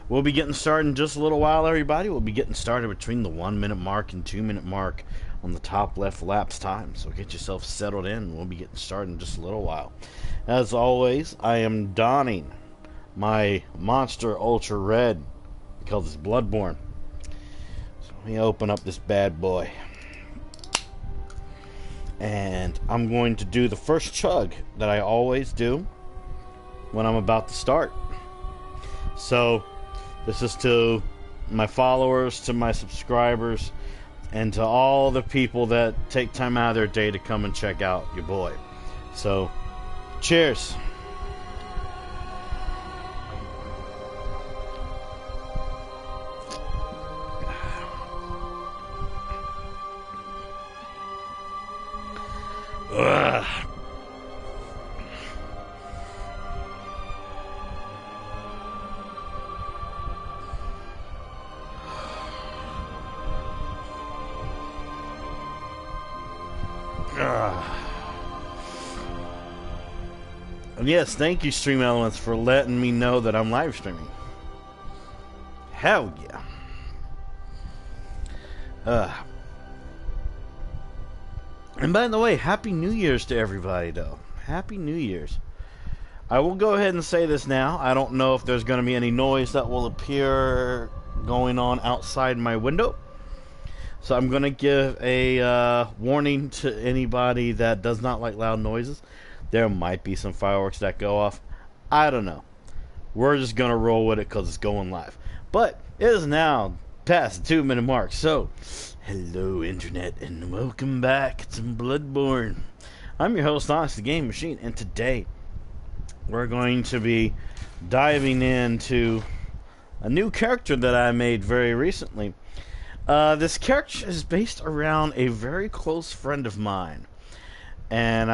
We'll be getting started in just a little while, everybody. We'll be getting started between the 1 minute mark and 2 minute mark on the top left lapse time. So get yourself settled in. We'll be getting started in just a little while. As always, I am donning my Monster Ultra Red. We call this Bloodborne. So let me open up this bad boy. And I'm going to do the first chug that I always do when I'm about to start. So this is to my followers, to my subscribers, and to all the people that take time out of their day to come and check out your boy. So, cheers. Ugh. And yes, thank you, Stream Elements, for letting me know that I'm live streaming. Hell yeah. And by the way, Happy New Year's to everybody, though. Happy New Year's. I will go ahead and say this now. I don't know if there's going to be any noise that will appear going on outside my window. So I'm going to give a warning to anybody that does not like loud noises. There might be some fireworks that go off. I don't know. We're just going to roll with it because it's going live. But it is now past the 2 minute mark. So, hello Internet and welcome back to Bloodborne. I'm your host, Arndt, the Game Machine. And today we're going to be diving into a new character that I made very recently. This character is based around a very close friend of mine. And,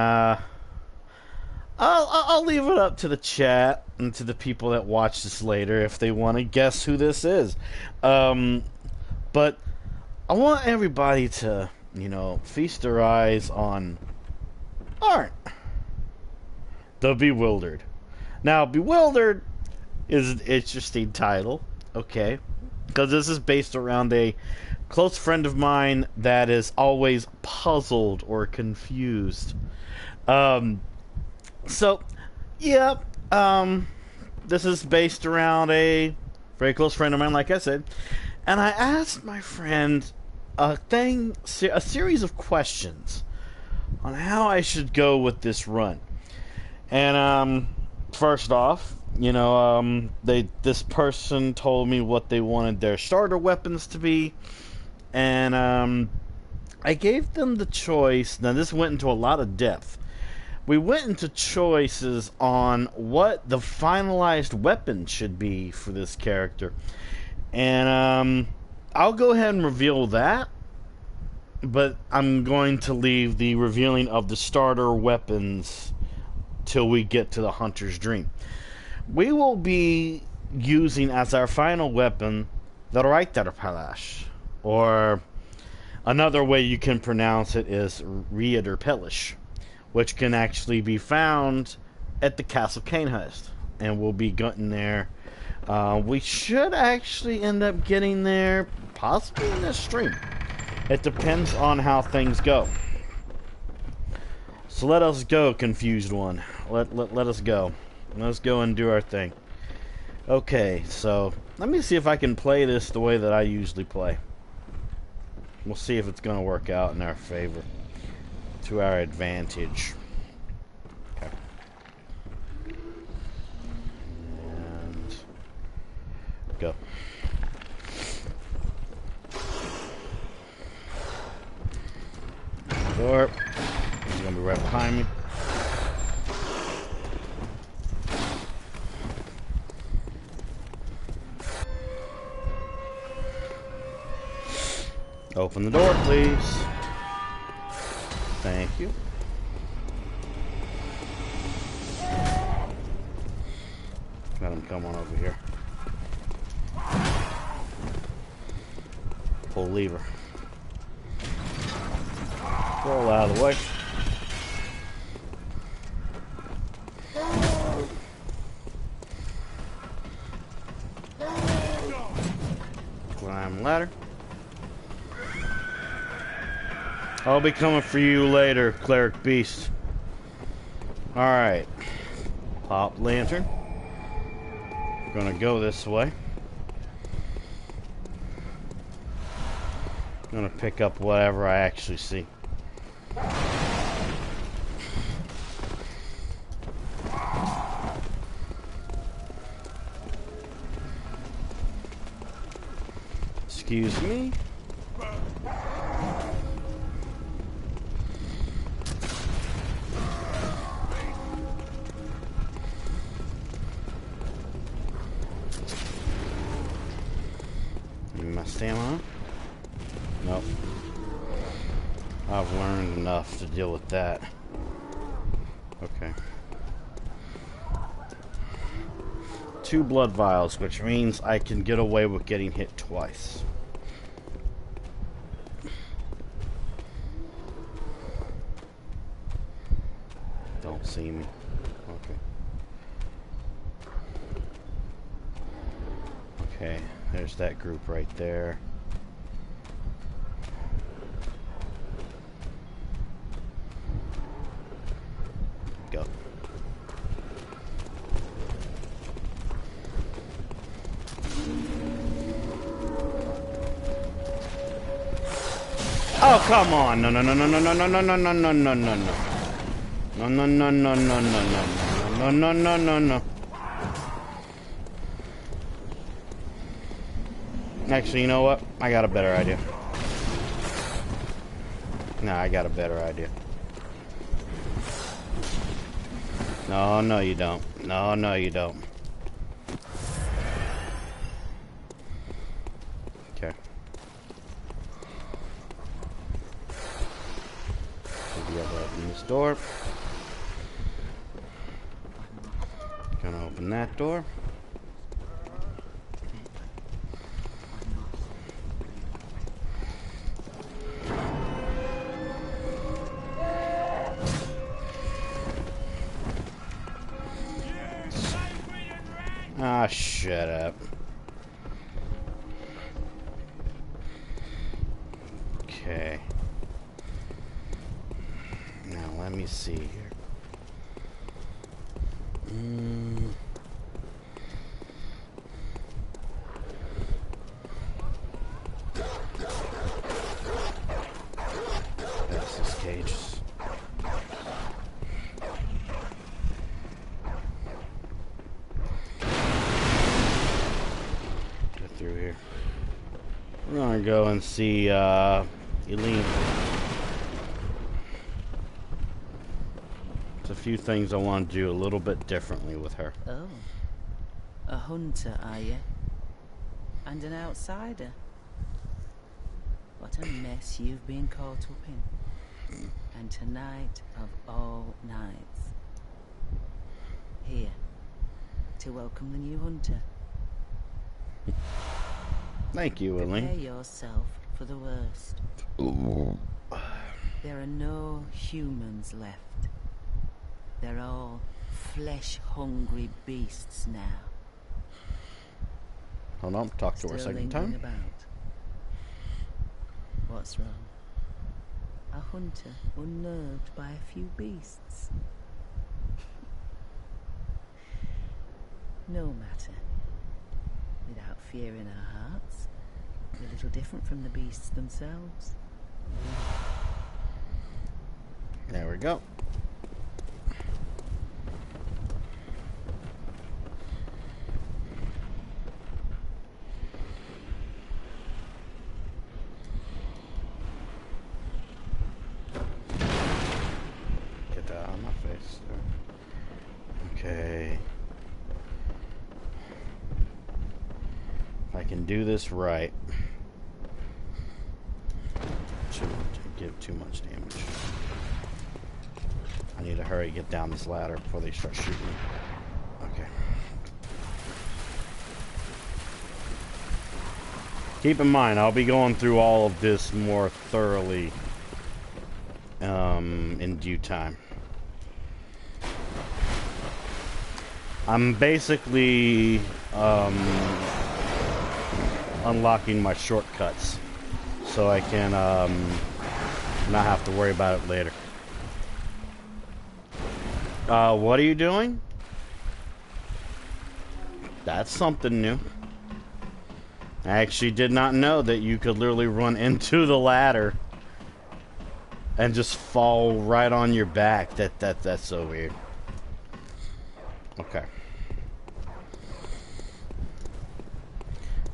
I'll leave it up to the chat and to the people that watch this later if they want to guess who this is. But I want everybody to, feast their eyes on Arndt, the Bewildered. Now, Bewildered is an interesting title, okay? Because this is based around a close friend of mine that is always puzzled or confused. So, yeah, this is based around a very close friend of mine, like I said. And I asked my friend a series of questions on how I should go with this run. And, first off, this person told me what they wanted their starter weapons to be. And, I gave them the choice. Now, this went into a lot of depth. We went into choices on what the finalized weapon should be for this character. And I'll go ahead and reveal that. But I'm going to leave the revealing of the starter weapons till we get to the Hunter's Dream. We will be using as our final weapon the Reiterpalash. Or another way you can pronounce it is Reiterpelish, which can actually be found at the Castle Cainhurst. And we'll be getting there. We should actually end up getting there possibly in this stream. It depends on how things go. So let us go, confused one. Let us go. Let's go and do our thing. Okay, so let me see if I can play this the way that I usually play. We'll see if it's going to work out in our favor. To our advantage. Okay. And go. Door. He's gonna be right behind me. Open the door, please. Thank you. Let him come on over here. Pull lever. Roll out of the way. ladder. I'll be coming for you later, cleric beast. Alright. Pop lantern. We're gonna go this way. I'm gonna pick up whatever I actually see. Excuse me. Need my stamina? Nope. I've learned enough to deal with that. Okay. 2 blood vials, which means I can get away with getting hit twice. Don't see me. Okay. Okay, there's that group right there. Go. Oh, come on. No, no, no, no, no, no, no, no, no, no, no, no, no, no. No, no, no, no, no, no, no, no, no, no, no. Actually, you know what? I got a better idea. Nah, I got a better idea. No, no, you don't. No, no, you don't. Okay. Should be able to open this door. Gonna open that door. Ah, shut up. Okay. Now, let me see here. That's this cages. Get through here. We're gonna go and see, Eileen. There's a few things I want to do a little bit differently with her. Oh. A hunter, are you? And an outsider? What a mess you've been caught up in. And tonight of all nights. Here. To welcome the new hunter. Thank you, Prepare Eileen. yourself for the worst. There are no humans left. They're all flesh-hungry beasts now. Hold on, talk to her a Still second lingering time. about. What's wrong? A hunter unnerved by a few beasts. No matter. Without fear in our hearts, we're a little different from the beasts themselves. There we go. Get that out of my face. Okay. If I can do this right. Shouldn't give too much damage. I need to hurry get down this ladder before they start shooting me. Okay. Keep in mind, I'll be going through all of this more thoroughly in due time. I'm basically unlocking my shortcuts so I can not have to worry about it later. What are you doing? That's something new. I actually did not know that you could literally run into the ladder and just fall right on your back. That's so weird. Okay.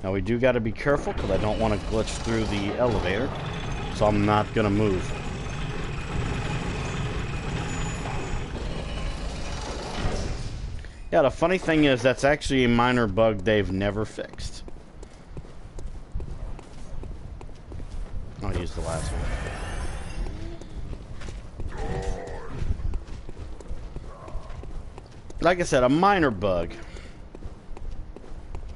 Now we do got to be careful because I don't want to glitch through the elevator, so I'm not gonna move. Yeah, the funny thing is that's actually a minor bug they've never fixed. I'll use the last one. Like I said, a minor bug.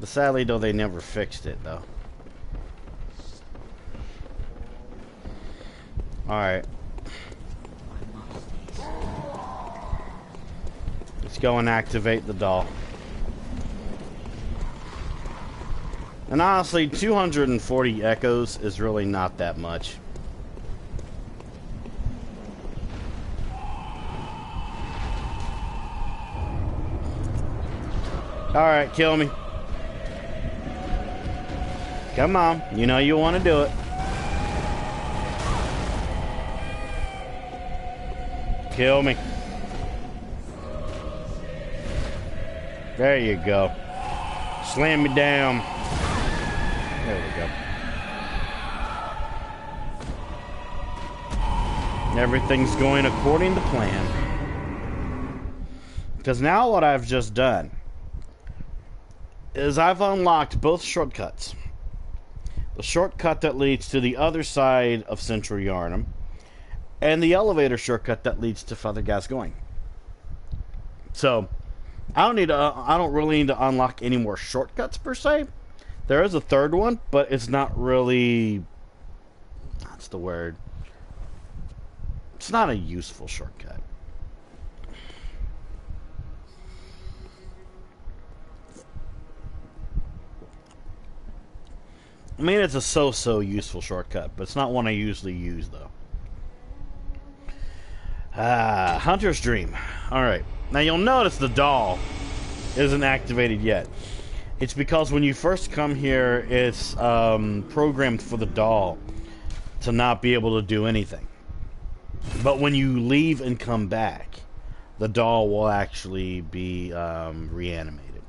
But sadly, though, they never fixed it, though. Alright. Let's go and activate the doll. And honestly, 240 echoes is really not that much. Alright, kill me. Come on, you know you want to do it. Kill me. There you go. Slam me down. There we go. Everything's going according to plan. Because now what I've just done is I've unlocked both shortcuts. The shortcut that leads to the other side of Central Yarnum, and the elevator shortcut that leads to Father Gascoigne. So, I don't really need to unlock any more shortcuts per se. There is a third one, but it's not really, that's the word. It's not a useful shortcut. I mean, it's a so-so useful shortcut, but it's not one I usually use, though. Hunter's Dream. Alright. Now, you'll notice the doll isn't activated yet. It's because when you first come here, it's programmed for the doll to not be able to do anything. But when you leave and come back, the doll will actually be reanimated.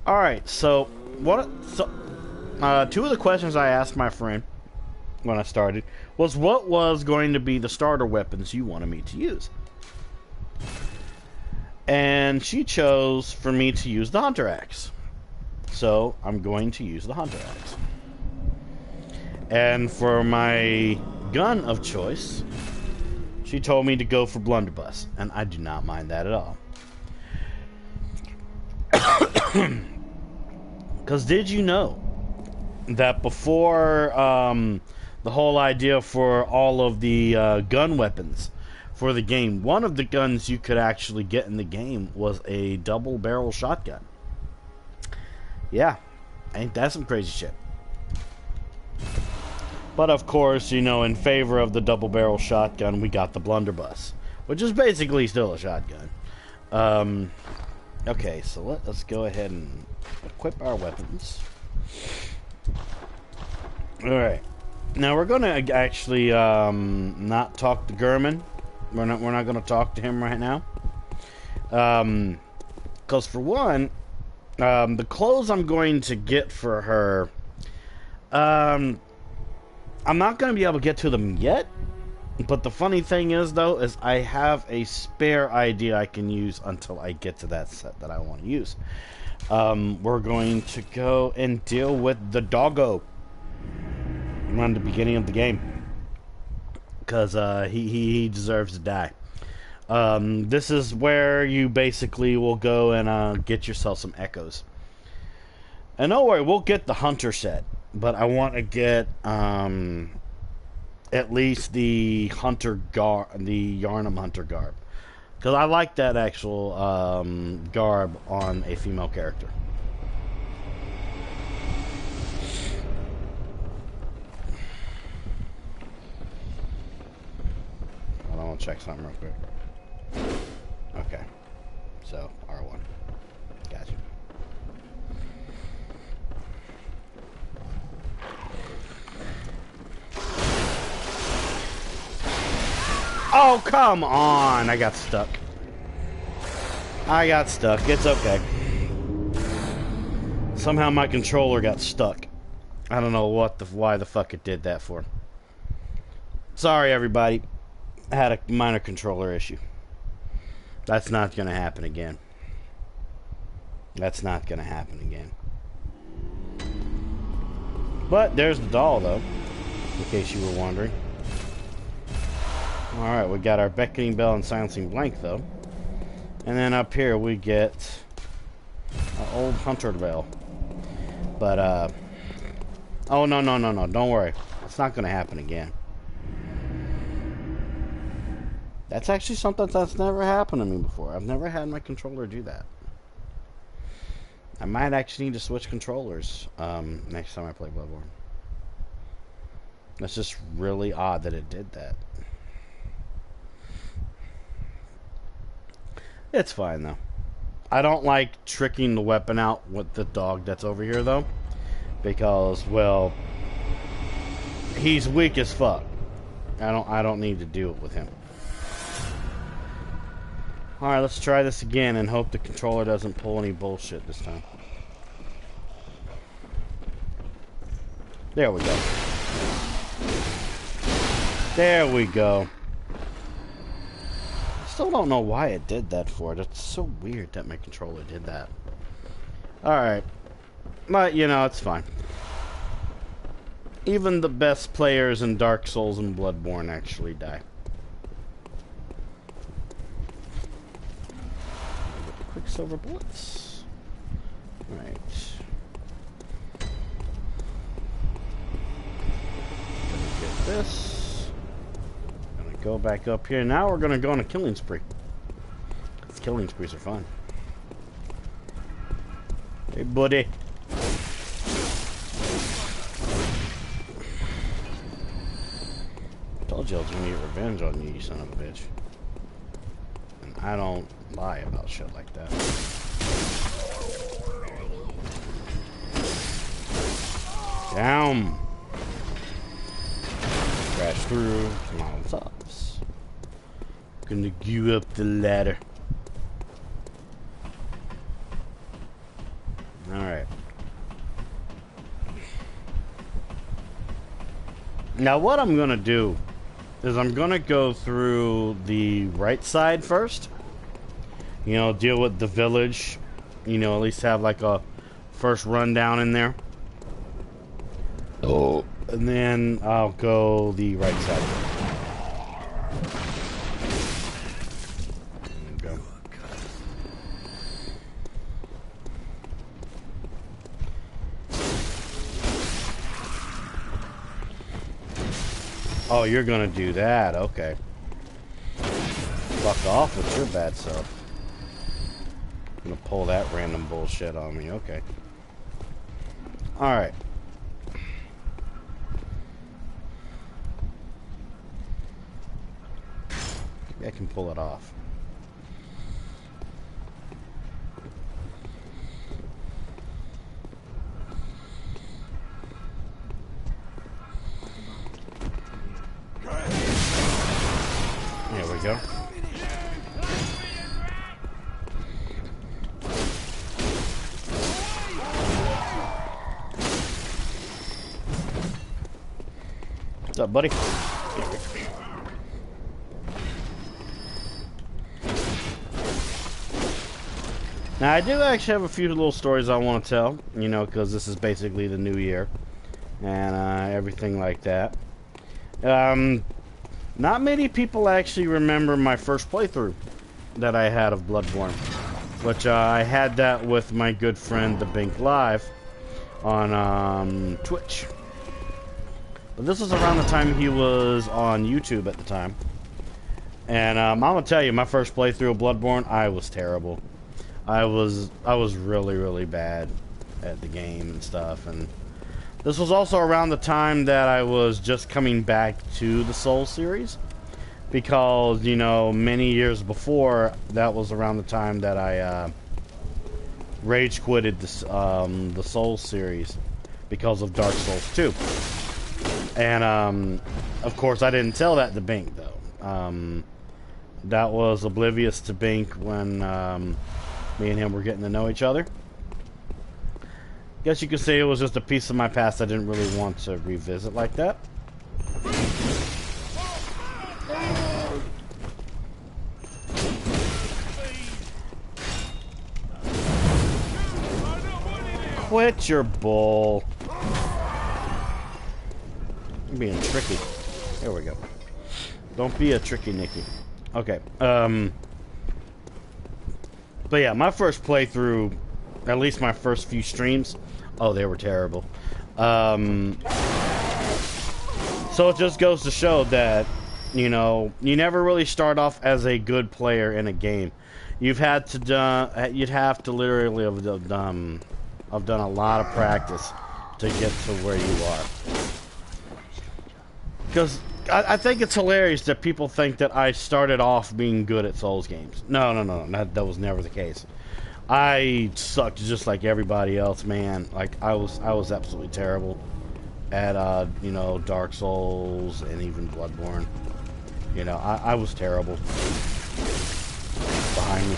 Alright, so two of the questions I asked my friend when I started was what was going to be the starter weapons you wanted me to use. And she chose for me to use the Hunter Axe. So I'm going to use the Hunter Axe. And for my gun of choice, she told me to go for Blunderbuss. And I do not mind that at all. Because did you know that before the whole idea for all of the gun weapons for the game, one of the guns you could actually get in the game was a double barrel shotgun. Yeah, ain't that some crazy shit? But of course, you know, in favor of the double barrel shotgun, we got the Blunderbuss, which is basically still a shotgun. Okay, so let's go ahead and equip our weapons. Alright. Now we're gonna actually not talk to Gurman. We're not gonna talk to him right now. Cause for one, the clothes I'm going to get for her, I'm not gonna be able to get to them yet. But the funny thing is, though, is I have a spare idea I can use until I get to that set that I want to use. We're going to go and deal with the doggo around the beginning of the game, because he deserves to die. This is where you basically will go and get yourself some echoes. And don't worry, we'll get the hunter set, but I want to get at least the the Yarnum hunter garb, because I like that actual garb on a female character. want to check something real quick. Okay. So, R1. Gotcha. Oh, come on! I got stuck. It's okay. Somehow my controller got stuck. I don't know why the fuck it did that for. Sorry, everybody. I had a minor controller issue. That's not gonna happen again. But there's the doll, though, in case you were wondering. Alright, we got our beckoning bell and silencing blank, though. And then up here we get our old hunter bell. But, oh, no, don't worry. It's not gonna happen again. That's actually something that's never happened to me before. I've never had my controller do that. I might actually need to switch controllers next time I play Bloodborne. It's just really odd that it did that. It's fine, though. I don't like tricking the weapon out with the dog that's over here, though. Because, well, he's weak as fuck. I don't need to do it with him. Alright, let's try this again and hope the controller doesn't pull any bullshit this time. There we go. There we go. I still don't know why it did that for it. It's so weird that my controller did that. Alright. But, you know, it's fine. Even the best players in Dark Souls and Bloodborne actually die. Quicksilver bullets. Right. Gonna get this. Gonna go back up here. Now we're gonna go on a killing spree. These killing sprees are fun. Hey, buddy. Told you I was gonna get revenge on you, you son of a bitch. And I don't lie about shit like that. Down. Crash through. Come on, tops. Gonna go up the ladder. Alright. Now what I'm gonna do is I'm gonna go through the right side first. You know, deal with the village. You know, at least have like a first rundown in there. Oh. And then I'll go the right side. There we go. Oh, you're gonna do that, okay. Fuck off with your bad self. Gonna pull that random bullshit on me, okay. Alright. Maybe I can pull it off. There we go. What's up, buddy? Now, I do actually have a few little stories I want to tell, you know, because this is basically the new year and everything like that. Not many people actually remember my first playthrough that I had of Bloodborne, which I had that with my good friend The Bink Live on Twitch. But this was around the time he was on YouTube at the time. And I'm gonna tell you, my first playthrough of Bloodborne, I was terrible. I was really, really bad at the game and stuff. And this was also around the time that I was just coming back to the Souls series. because, you know, many years before, that was around the time that I rage quitted this, the Souls series because of Dark Souls 2. And, of course, I didn't tell that to Bink, though. That was oblivious to Bink when me and him were getting to know each other. Guess you could say it was just a piece of my past I didn't really want to revisit like that. Quit your bull. You're being tricky. There we go. Don't be a tricky Nicky. Okay. But yeah, my first playthrough, at least my first few streams, oh, they were terrible. So it just goes to show that, you know, you never really start off as a good player in a game. You'd have to literally have done a lot of practice to get to where you are. Because I think it's hilarious that people think that I started off being good at Souls games. No, that was never the case. I sucked just like everybody else, man. Like I was absolutely terrible at you know, Dark Souls and even Bloodborne. You know, I was terrible. Behind me.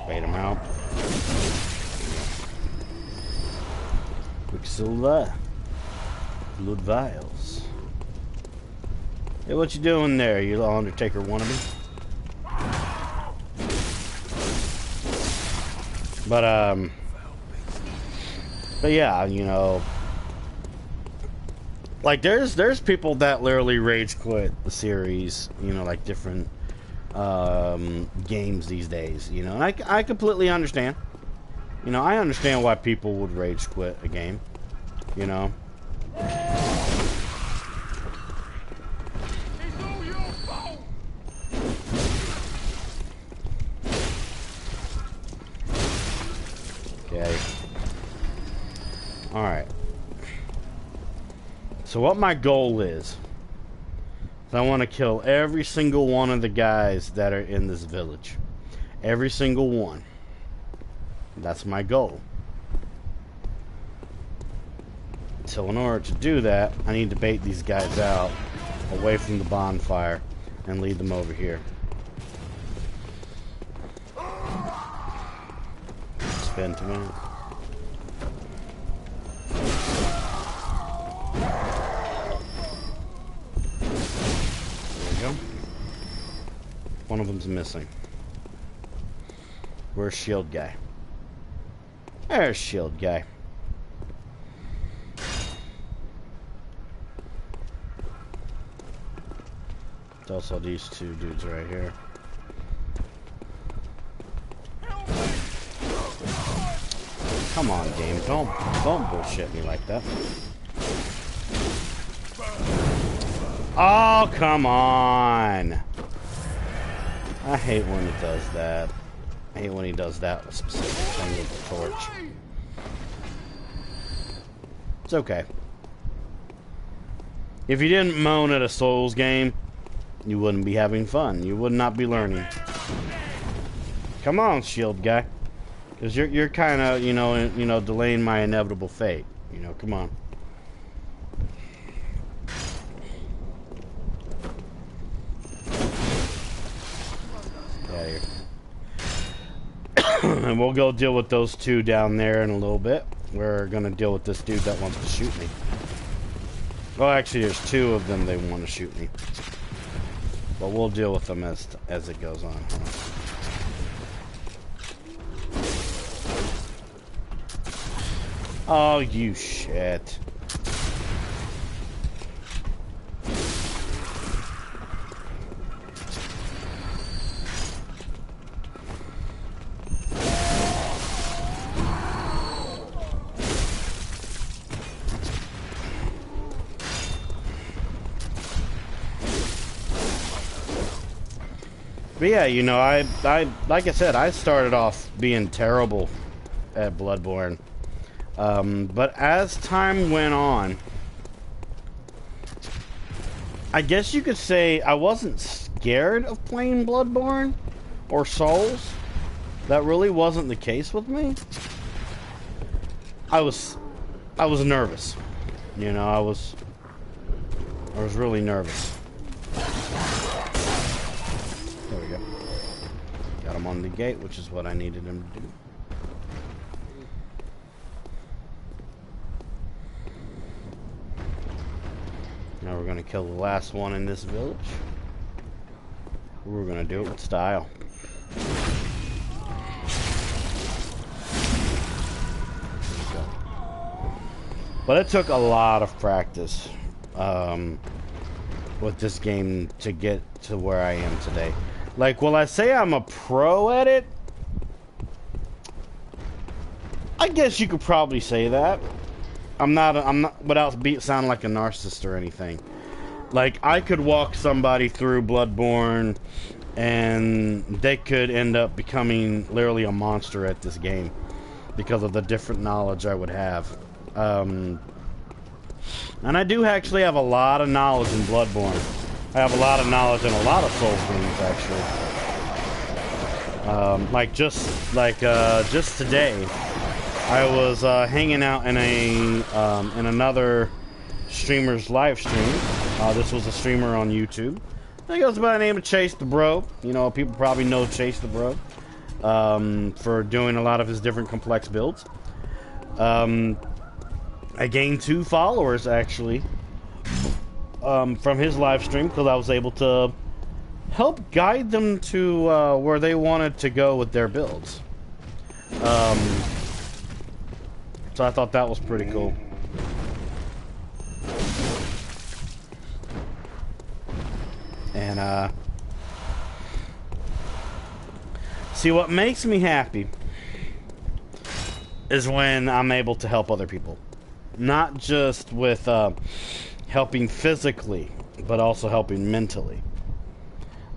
Bait him out. Quicksilver. Blood vials. Hey, what you doing there, you little Undertaker wannabe? But yeah, you know, like there's people that literally rage quit the series, you know, like different games these days, you know, and I completely understand. You know, I understand why people would rage quit a game, you know. Okay. Alright. So what my goal is I want to kill every single one of the guys that are in this village. Every single one. That's my goal. So in order to do that, I need to bait these guys out away from the bonfire and lead them over here. Spin to me. There we go. One of them's missing. Where's Shield Guy? There's Shield Guy. It's also these two dudes right here. Come on, game. Don't bullshit me like that. Oh, come on. I hate when it does that. I hate when he does that specific thing with the torch. It's okay. If you didn't moan at a Souls game, you wouldn't be having fun. You would not be learning. Come on, Shield Guy. Because you're kind of, you know, delaying my inevitable fate. You know, come on. Get out of here. And we'll go deal with those two down there in a little bit. We're gonna deal with this dude that wants to shoot me. Well, actually, there's two of them they want to shoot me. But we'll deal with them as it goes on. Oh, you shit. But yeah, you know, I like I said, I started off being terrible at Bloodborne. But as time went on, I guess you could say I wasn't scared of playing Bloodborne or Souls. That really wasn't the case with me. I was nervous. You know, I was really nervous. There we go. Got him on the gate, which is what I needed him to do. Now we're gonna kill the last one in this village. We're gonna do it with style. But it took a lot of practice with this game to get to where I am today. Like, will I say I'm a pro at it? I guess you could probably say that. I'm not without sounding like a narcissist or anything. Like, I could walk somebody through Bloodborne and they could end up becoming literally a monster at this game because of the different knowledge I would have. And I do actually have a lot of knowledge in Bloodborne. I have a lot of knowledge in a lot of Souls games, actually. Just today, I was hanging out in in another streamer's live stream. This was a streamer on YouTube. I think it was by the name of Chase the Bro. You know, people probably know Chase the Bro for doing a lot of his different complex builds. I gained 2 followers, actually, from his live stream because I was able to help guide them to where they wanted to go with their builds. So I thought that was pretty cool. And, see, what makes me happy is when I'm able to help other people. Not just with helping physically, but also helping mentally.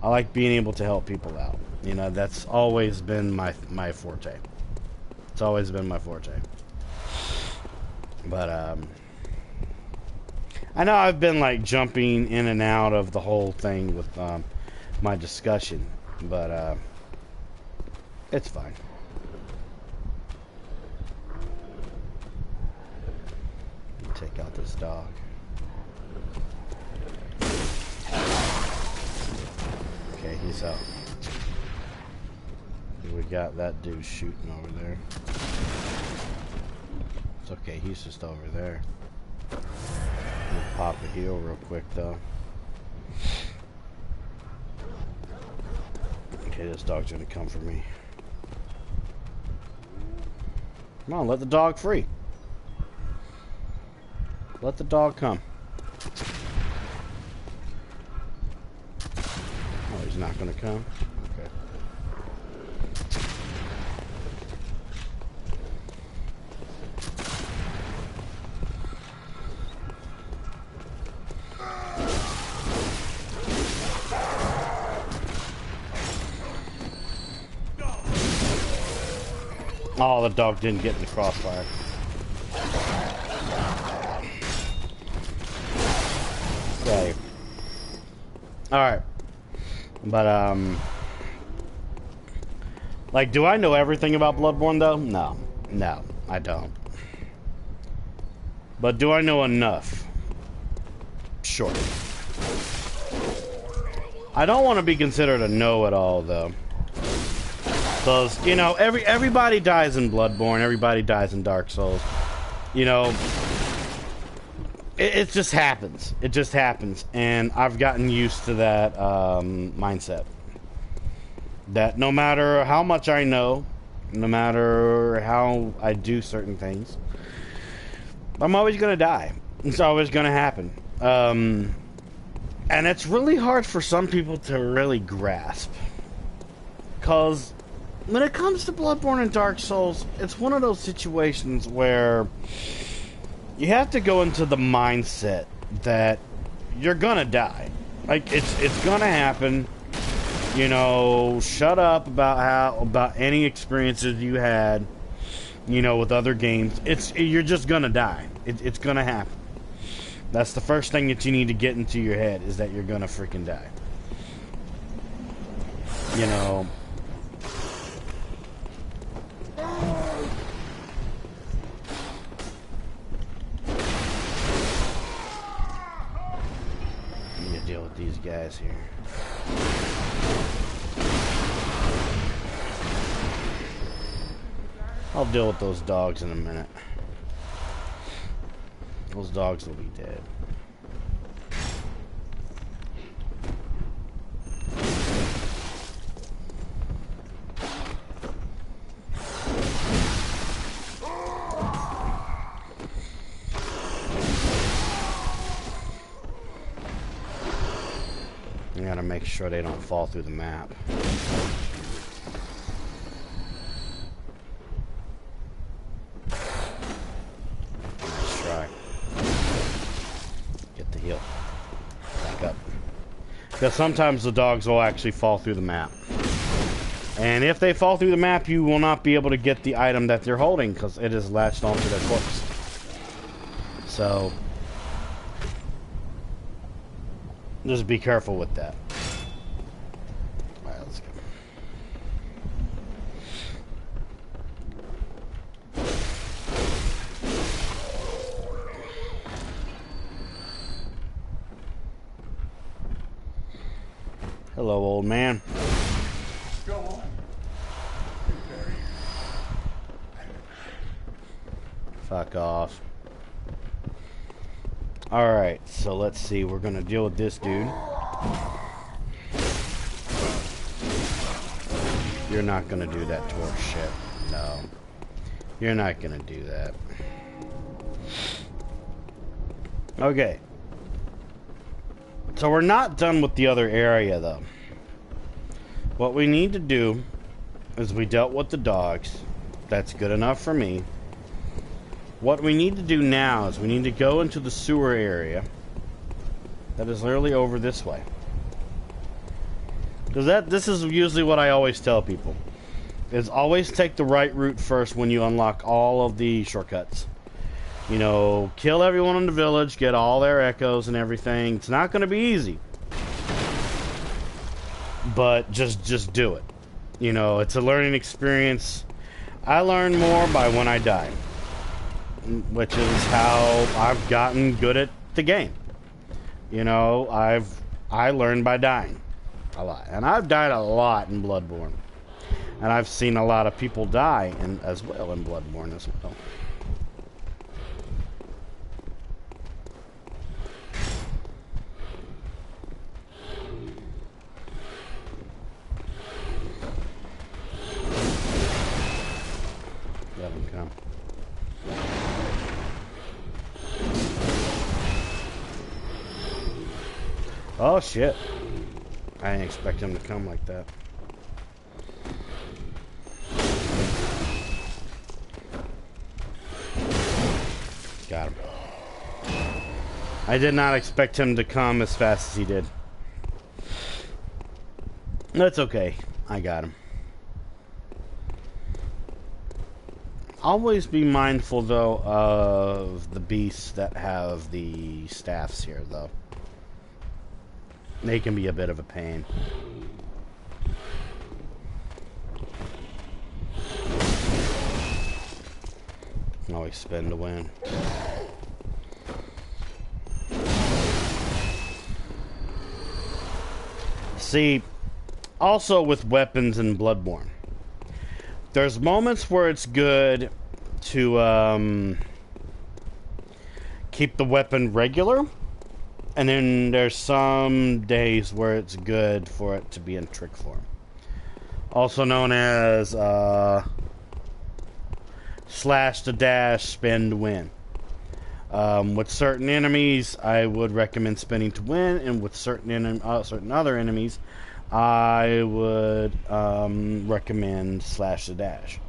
I like being able to help people out. You know, that's always been my forte. It's always been my forte. But I know I've been like jumping in and out of the whole thing with my discussion, but it's fine. Take out this dog. Okay, he's out. We got that dude shooting over there. It's okay, he's just over there. We'll pop a heal real quick though. Okay, this dog's gonna come for me. Come on, let the dog free. Let the dog come. Oh, he's not gonna come? Okay. Oh, the dog didn't get in the crossfire. Okay. Alright. But, like, do I know everything about Bloodborne, though? No. No, I don't. But do I know enough? Sure. I don't want to be considered a know-it-all, though. Because, you know, everybody dies in Bloodborne, everybody dies in Dark Souls. You know, it just happens. It just happens. And I've gotten used to that mindset. That no matter how much I know, no matter how I do certain things, I'm always going to die. It's always going to happen. And it's really hard for some people to really grasp. Because when it comes to Bloodborne and Dark Souls, it's one of those situations where you have to go into the mindset that you're gonna die. Like, it's gonna happen. You know, shut up about any experiences you had. You know, with other games, you're just gonna die. It's gonna happen. That's the first thing that you need to get into your head, is that you're gonna freaking die. You know. I need to deal with these guys here. I'll deal with those dogs in a minute. Those dogs will be dead. I gotta make sure they don't fall through the map. Nice try. Get the heel. Back up. Because sometimes the dogs will actually fall through the map. And if they fall through the map, you will not be able to get the item that they're holding, because it is latched onto their corpse. So just be careful with that. Alright, let's go. Hello, old man. Go on. Fuck off. Alright, so let's see. We're gonna deal with this dude. You're not gonna do that torch shit. No. You're not gonna do that. Okay. So we're not done with the other area, though. What we need to do is, we dealt with the dogs. That's good enough for me. What we need to do now is we need to go into the sewer area that is literally over this way. Because this is usually what I always tell people. Is always take the right route first when you unlock all of the shortcuts. You know, kill everyone in the village, get all their echoes and everything. It's not going to be easy. But just do it. You know, it's a learning experience. I learn more by when I die. Which is how I've gotten good at the game. You know, I learned by dying a lot, and I've died a lot in Bloodborne, and I've seen a lot of people die as well in Bloodborne as well. Let him come. Oh shit. I didn't expect him to come like that. Got him. I did not expect him to come as fast as he did. That's okay. I got him. Always be mindful, though, of the beasts that have the staffs here, though. They can be a bit of a pain. Always spin to win. See, also with weapons in Bloodborne, there's moments where it's good to keep the weapon regular. And then there's some days where it's good for it to be in trick form. Also known as slash to dash, spin to win. With certain enemies, I would recommend spinning to win, and with certain other enemies, I would recommend slash to dash.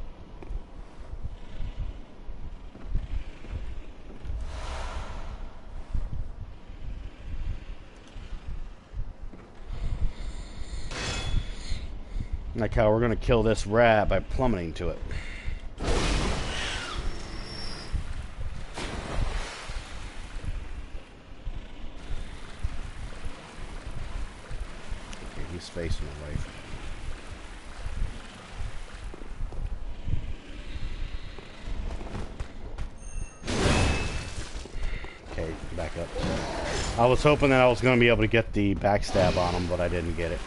Like how we're gonna kill this rat by plummeting to it. he's facing away from me. Okay, back up. I was hoping that I was going to be able to get the backstab on him, but I didn't get it.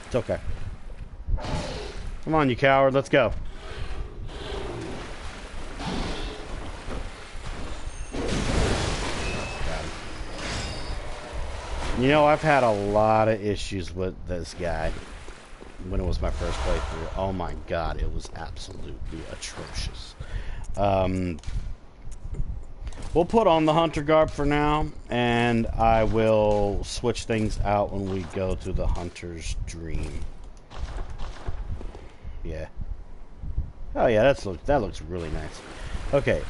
It's okay. Come on, you coward. Let's go. You know, I've had a lot of issues with this guy when it was my first playthrough. Oh my god, it was absolutely atrocious. We'll put on the hunter garb for now, and I will switch things out when we go to the hunter's dream. Yeah. Oh yeah, that looks really nice. Okay,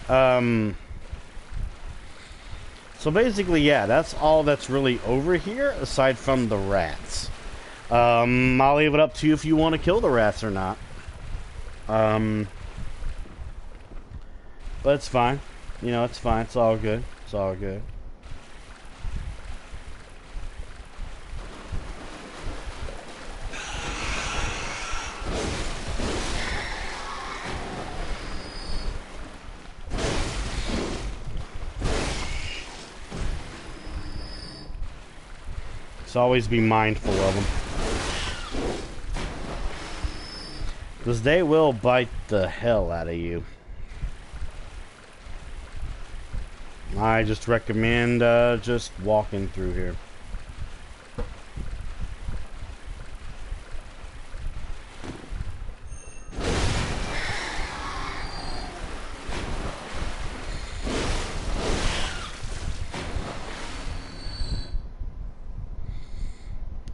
so basically, yeah, that's all that's really over here, aside from the rats. I'll leave it up to you if you want to kill the rats or not. But it's fine. You know, it's fine. It's all good. It's all good. Just always be mindful of them, because they will bite the hell out of you. I just recommend just walking through here.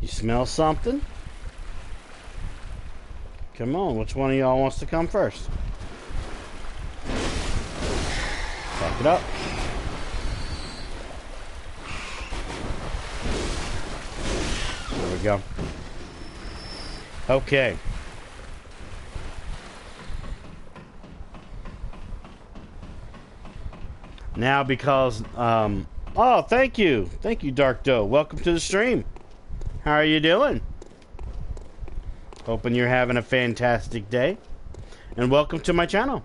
You smell something? Come on, which one of y'all wants to come first? Back it up. There we go. Okay. Now because, oh, thank you. Thank you, Dark Doe. Welcome to the stream. How are you doing? Hoping you're having a fantastic day. And welcome to my channel.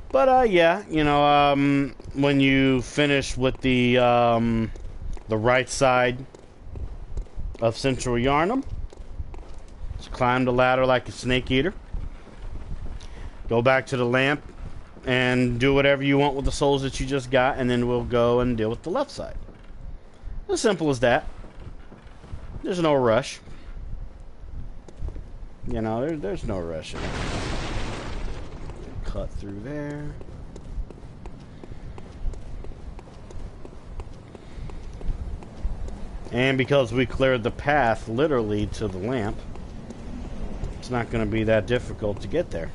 But, yeah, you know, when you finish with the right side of Central Yarnum, just climb the ladder like a snake eater. Go back to the lamp and do whatever you want with the souls that you just got, and then we'll go and deal with the left side. As simple as that. There's no rush. You know, there's no rush in it. Cut through there. And because we cleared the path literally to the lamp, it's not going to be that difficult to get there.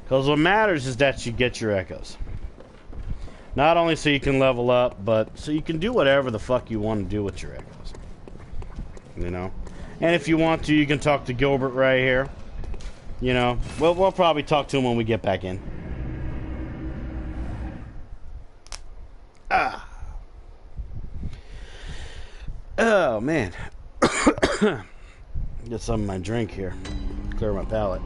Because what matters is that you get your echoes. Not only so you can level up, but so you can do whatever the fuck you want to do with your echoes. You know? And if you want to, you can talk to Gilbert right here. You know? We'll probably talk to him when we get back in. Ah. Oh, man. Get some of my drink here. Clear my palate.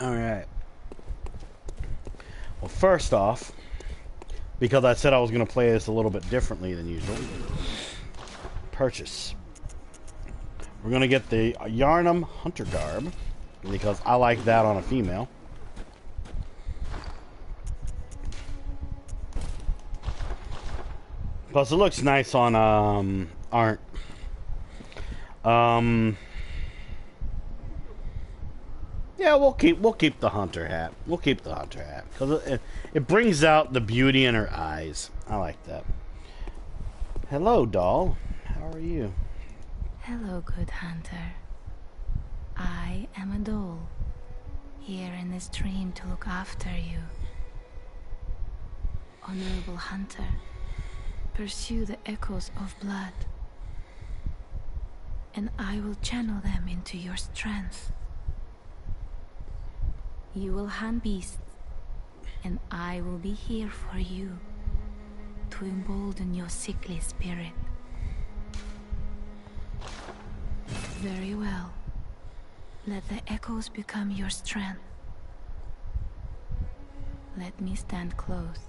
Alright. Well, first off, because I said I was going to play this a little bit differently than usual, purchase. We're going to get the Yarnum Hunter Garb, because I like that on a female. Plus, it looks nice on Arndt. Yeah, we'll keep the hunter hat. We'll keep the hunter hat because it brings out the beauty in her eyes. I like that. Hello, doll. How are you? Hello, good hunter. I am a doll, here in this dream to look after you. Honorable hunter, pursue the echoes of blood. and I will channel them into your strength. You will hunt beasts, and I will be here for you to embolden your sickly spirit. Very well. Let the echoes become your strength. Let me stand close.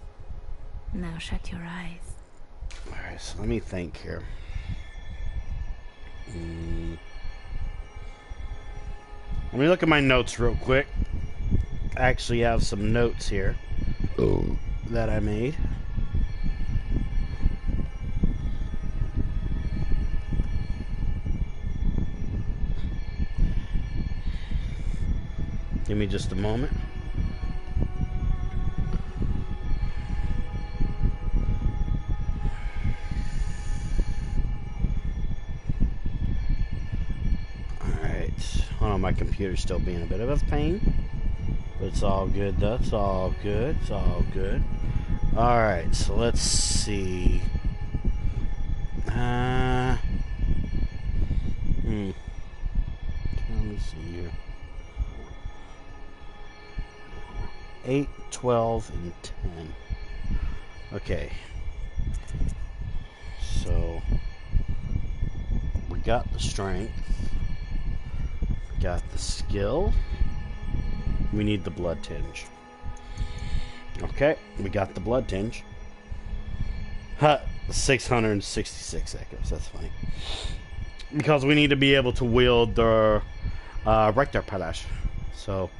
Now shut your eyes. Alright, so let me think here. Let me look at my notes real quick. I actually have some notes here that I made. Give me just a moment. Alright. Hold on, my computer's still being a bit of a pain. But it's all good, though. It's all good. It's all good. Alright, so let's see. Let me see here. 8, 12, and 10. Okay. So we got the strength. Got the skill. We need the blood tinge. Okay, we got the blood tinge. 666 echoes. That's funny. Because we need to be able to wield the Rector Palace. So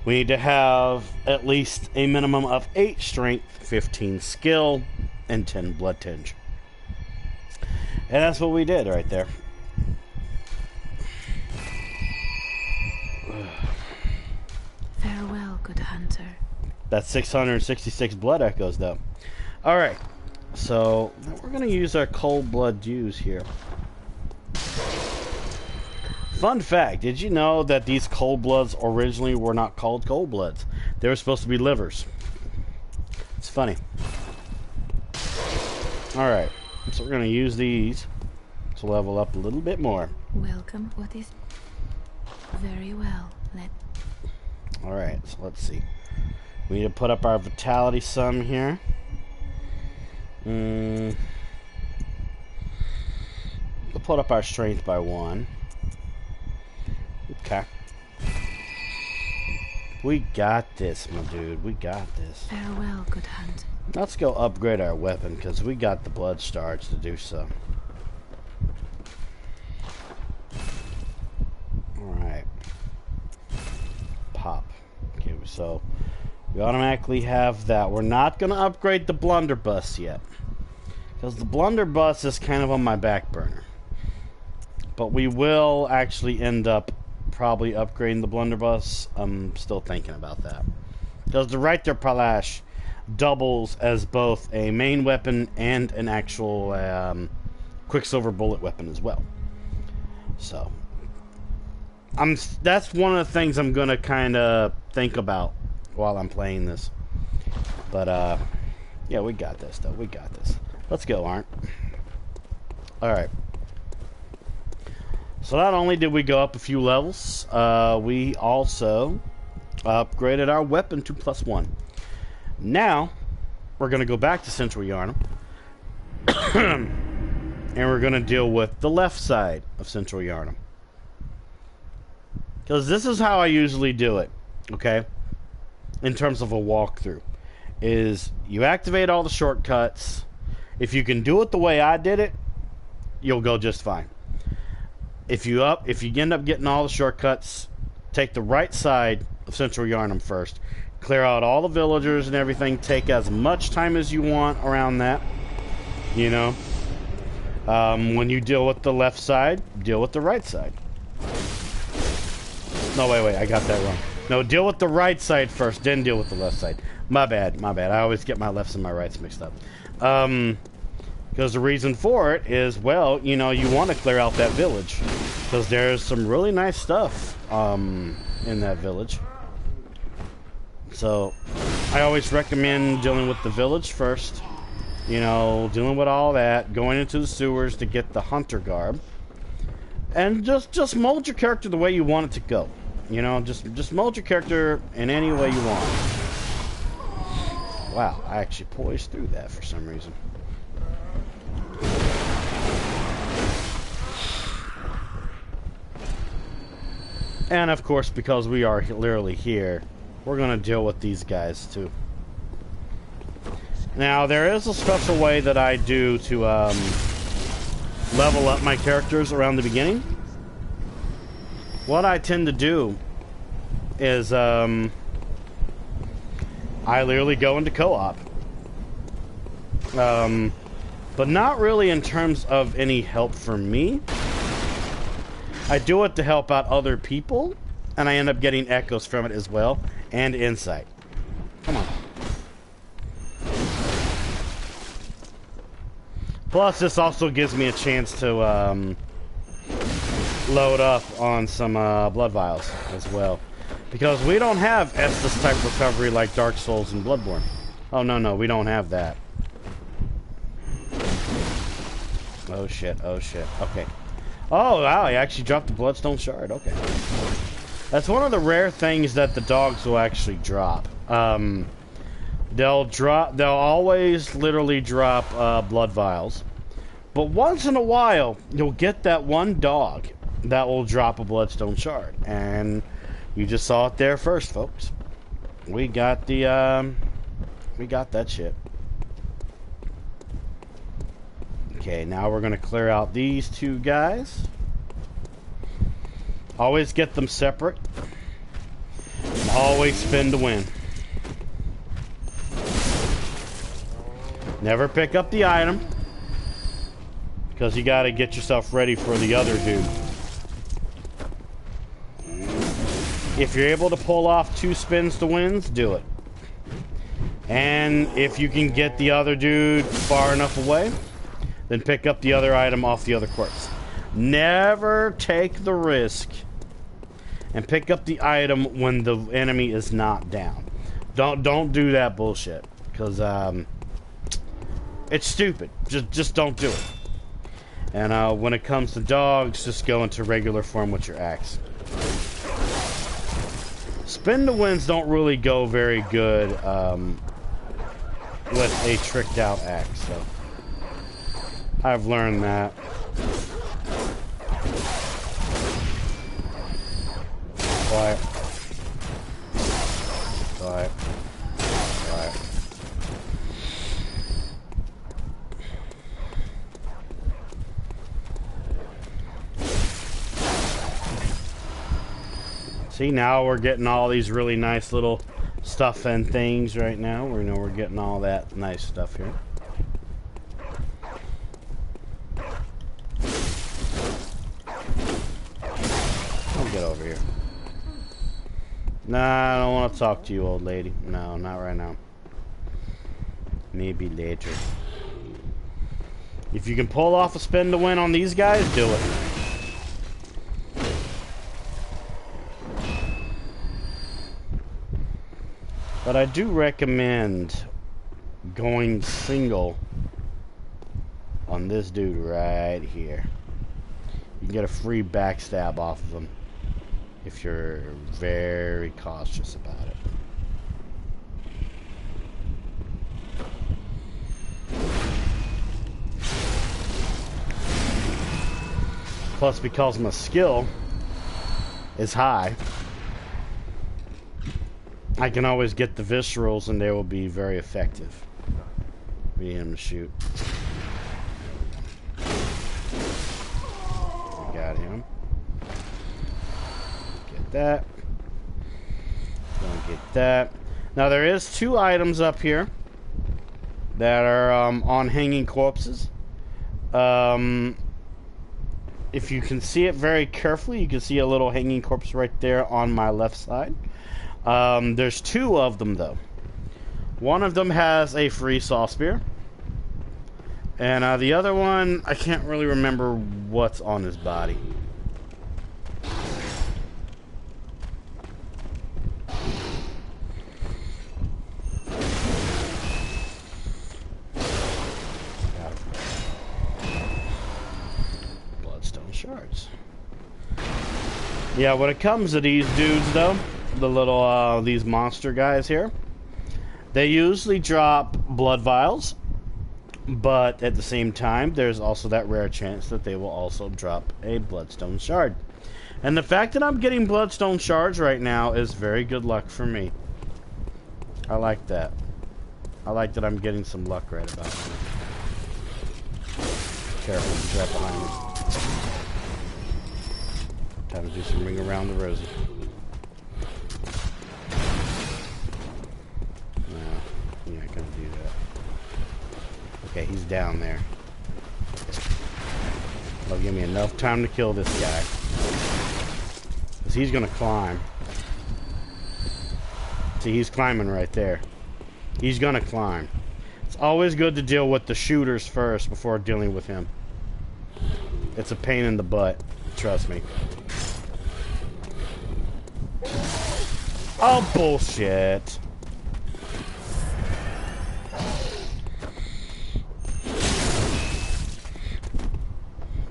we need to have at least a minimum of 8 strength, 15 skill, and 10 blood tinge. And that's what we did right there. Farewell, good hunter. That's 666 blood echoes, though. Alright, so we're going to use our cold blood dews here. Fun fact, did you know that these cold bloods originally were not called cold bloods? They were supposed to be livers. It's funny. Alright, so we're going to use these to level up a little bit more. Welcome. What is... Very well. Alright, so let's see. We need to put up our vitality sum here. We'll put up our strength by 1. Okay. We got this, my dude. We got this. Farewell, good hunt. Let's go upgrade our weapon, because we got the blood stars to do so. Alright. Pop. Okay, so we automatically have that. We're not going to upgrade the blunderbuss yet, because the blunderbuss is kind of on my back burner. But we will actually end up probably upgrading the blunderbuss. I'm still thinking about that, because the Rector Palace doubles as both a main weapon and an actual Quicksilver bullet weapon as well. So that's one of the things I'm gonna kind of think about while I'm playing this. But yeah, we got this though. We got this. Let's go, Arndt. Alright. So not only did we go up a few levels, we also upgraded our weapon to +1. Now, we're going to go back to Central Yarnum. And we're going to deal with the left side of Central Yarnum. Because this is how I usually do it, okay? In terms of a walkthrough. Is you activate all the shortcuts. If you can do it the way I did it, you'll go just fine. If you end up getting all the shortcuts, take the right side of Central Yarnum first. Clear out all the villagers and everything. Take as much time as you want around that. You know. When you deal with the left side, deal with the right side. No, wait, I got that wrong. No, deal with the right side first, then deal with the left side. My bad. I always get my lefts and my rights mixed up. Because the reason for it is, well, you know, you want to clear out that village. Because there's some really nice stuff in that village. So, I always recommend dealing with the village first. You know, dealing with all that. Going into the sewers to get the hunter garb. And just mold your character the way you want it to go. You know, just mold your character in any way you want. Wow, I actually poised through that for some reason. And of course, because we are literally here, we're gonna deal with these guys too. Now, there is a special way that I do to level up my characters around the beginning. What I tend to do is I literally go into co-op. But not really in terms of any help for me. I do it to help out other people, and I end up getting echoes from it as well, and insight. Come on. Plus, this also gives me a chance to load up on some blood vials as well. Because we don't have Estus type recovery like Dark Souls and Bloodborne. Oh, no, we don't have that. Oh shit, okay. Oh, wow, I actually dropped the Bloodstone Shard, okay. That's one of the rare things that the dogs will actually drop. They'll always literally drop blood vials. But once in a while, you'll get that one dog that will drop a Bloodstone Shard. And you just saw it there first, folks. We got the, we got that shit. Okay, now we're gonna clear out these two guys. Always get them separate. And always spin to win. Never pick up the item, because you gotta get yourself ready for the other dude. If you're able to pull off 2 spins to wins, do it. And if you can get the other dude far enough away, then pick up the other item off the other corpse. Never take the risk and pick up the item when the enemy is not down. Don't do that bullshit, because it's stupid. Just don't do it. And when it comes to dogs, just go into regular form with your axe. Spin to wins don't really go very good with a tricked out axe, so I've learned that. Quiet. Quiet. Quiet. See, now we're getting all these really nice little stuff and things right now. We know we're getting all that nice stuff here. Don't get over here. Nah, I don't want to talk to you, old lady. No, not right now. Maybe later. If you can pull off a spin to win on these guys, do it. But I do recommend going single on this dude right here. You can get a free backstab off of him if you're very cautious about it. Plus, because my skill is high, I can always get the viscerals and they will be very effective. Be him to shoot. Got him. Get that. Gonna get that. Now there is 2 items up here that are on hanging corpses. If you can see it very carefully, you can see a little hanging corpse right there on my left side. There's 2 of them though. One of them has a free saw spear, and the other one, I can't really remember what's on his body. Bloodstone shards. Yeah, when it comes to these dudes, though, the little, these monster guys here, they usually drop blood vials, but at the same time, there's also that rare chance that they will also drop a bloodstone shard. And the fact that I'm getting bloodstone shards right now is very good luck for me. I like that. I like that I'm getting some luck right about now. Careful, he's right behind me. Time to do some ring around the rosy. No, you're not gonna do that. Okay, he's down there. That'll give me enough time to kill this guy. Because he's gonna climb. See, he's climbing right there. He's gonna climb. It's always good to deal with the shooters first before dealing with him. It's a pain in the butt. Trust me. Oh, bullshit.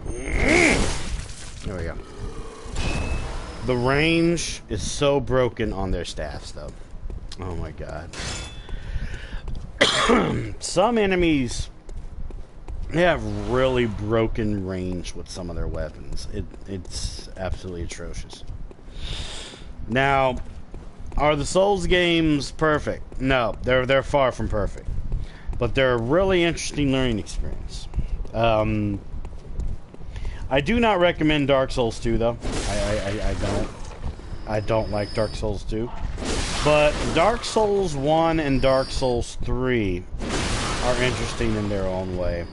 There we go. The range is so broken on their staffs, though. Oh my god. Some enemies, they have really broken range with some of their weapons. It's absolutely atrocious. Now, are the Souls games perfect? No, they're far from perfect. But they're a really interesting learning experience. I do not recommend Dark Souls 2, though. I don't like Dark Souls 2. But Dark Souls 1 and Dark Souls 3 are interesting in their own way.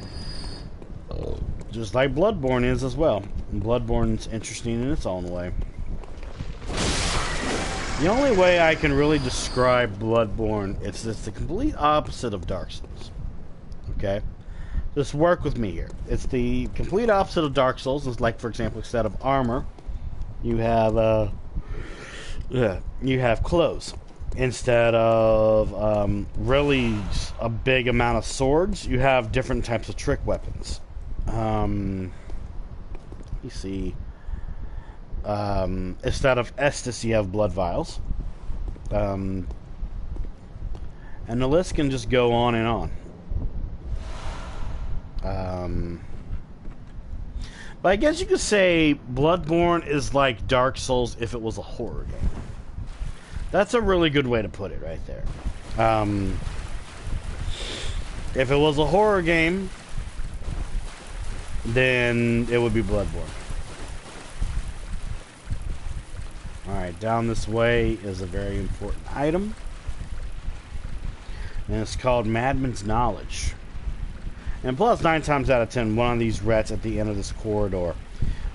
Just like Bloodborne is as well. Bloodborne's interesting in its own way. The only way I can really describe Bloodborne, it's the complete opposite of Dark Souls. Okay? Just work with me here. It's the complete opposite of Dark Souls. It's like, for example, instead of armor, you have clothes. Instead of really a big amount of swords, you have different types of trick weapons. You see, instead of Estus, you have blood vials. And the list can just go on and on. But I guess you could say Bloodborne is like Dark Souls if it was a horror game. That's a really good way to put it right there. If it was a horror game, then it would be Bloodborne. Alright, down this way is a very important item. And it's called Madman's Knowledge. And plus, 9 times out of 10, one of these rats at the end of this corridor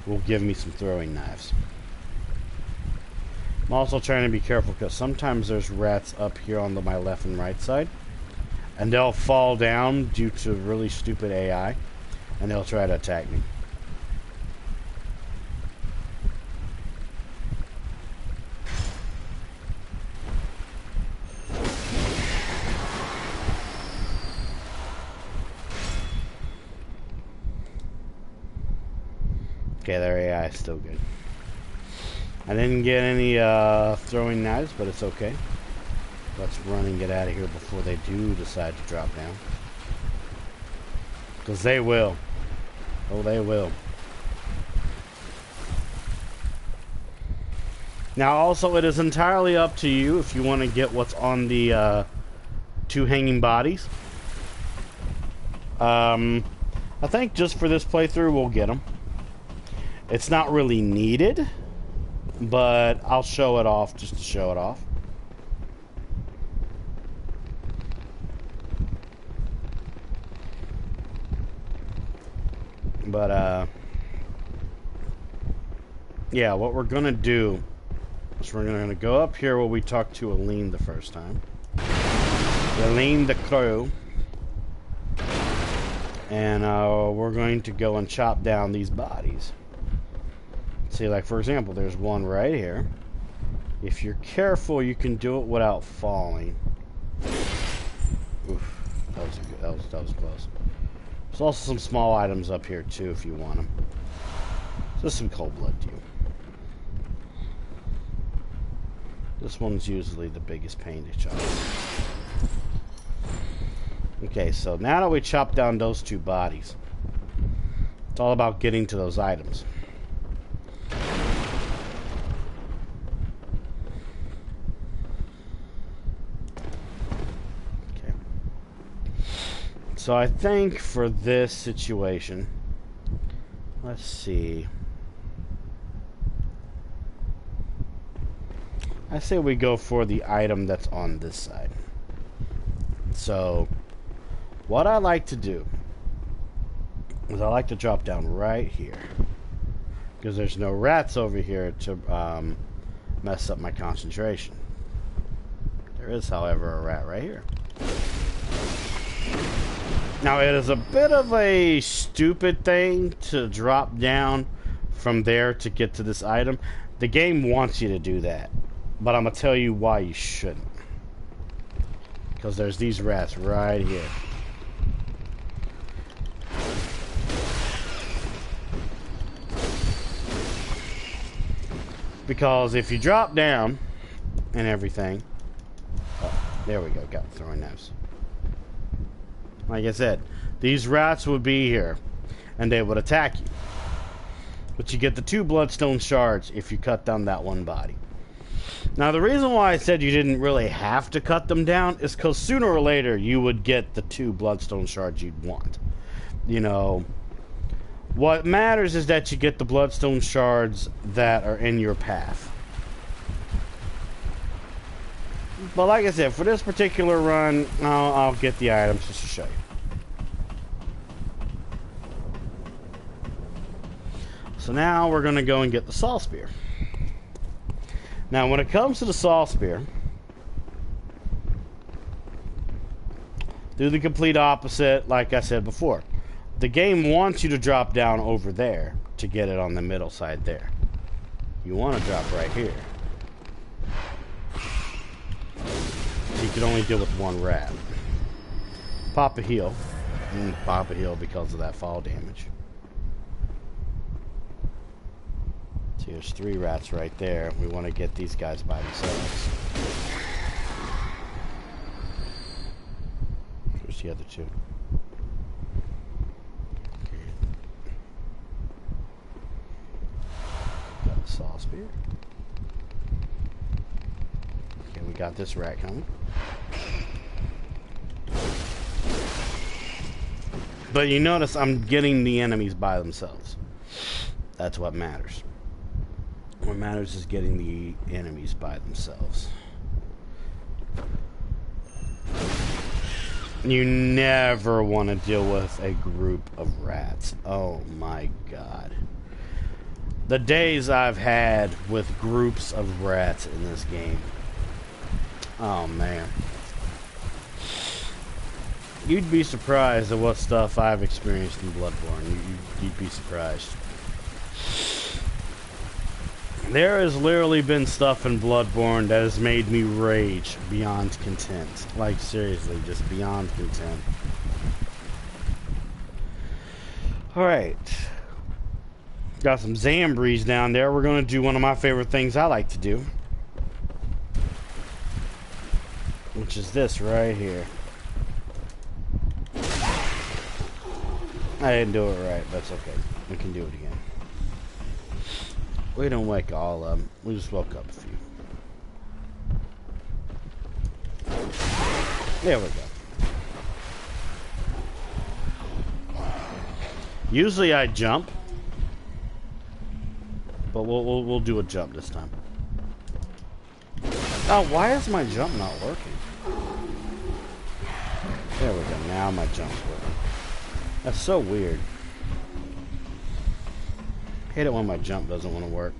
will give me some throwing knives. I'm also trying to be careful because sometimes there's rats up here on my left and right side. And they'll fall down due to really stupid AI. And they'll try to attack me. Okay, their AI is still good. I didn't get any throwing knives, but it's okay. Let's run and get out of here before they do decide to drop down. Because they will. Oh, they will. Now, also, it is entirely up to you if you want to get what's on the 2 hanging bodies. I think just for this playthrough, we'll get them. It's not really needed, but I'll show it off just to show it off. But, yeah, what we're gonna do is we're gonna go up here where we talked to Aline the first time. Aline the Crow. And, we're going to go and chop down these bodies. See, like, for example, there's one right here. If you're careful, you can do it without falling. Oof, that was close. There's also some small items up here, too, if you want them. Just some cold blood to you. This one's usually the biggest pain to chop. Okay, so now that we chop down those two bodies, it's all about getting to those items. Okay. So I think for this situation, let's see. I say we go for the item that's on this side. So what I like to do is I like to drop down right here, because there's no rats over here to mess up my concentration. There is, however, a rat right here. Now, it is a bit of a stupid thing to drop down from there to get to this item. The game wants you to do that, but I'm going to tell you why you shouldn't. Because there's these rats right here. Because if you drop down and everything... Oh, there we go, got throwing knives. Like I said, these rats would be here, and they would attack you. But you get the 2 bloodstone shards if you cut down that one body. Now, the reason why I said you didn't really have to cut them down is because sooner or later you would get the 2 bloodstone shards you'd want. You know, what matters is that you get the bloodstone shards that are in your path. But like I said, for this particular run, I'll get the items just to show you. So now we're going to go and get the saw spear. Now, when it comes to the saw spear, do the complete opposite, like I said before. The game wants you to drop down over there to get it on the middle side there. You want to drop right here. You can only deal with 1 rat. Pop a heal. Pop a heal because of that fall damage. So there's 3 rats right there. We want to get these guys by themselves. Where's the other 2? Okay. Got a saw spear. Okay, we got this rat coming. But you notice I'm getting the enemies by themselves. That's what matters. What matters is getting the enemies by themselves. You never want to deal with a group of rats. Oh my god. The days I've had with groups of rats in this game. Oh man. You'd be surprised at what stuff I've experienced in Bloodborne. You'd be surprised. There has literally been stuff in Bloodborne that has made me rage beyond content. Like, seriously, just beyond content. Alright. Got some Zambries down there. We're going to do one of my favorite things I like to do. Which is this right here. I didn't do it right. That's okay. We can do it again. We don't wake all of them. We just woke up a few. There we go. Usually I jump, but we'll do a jump this time. Oh, why is my jump not working? There we go. Now my jump's working. That's so weird. I hate it when my jump doesn't want to work.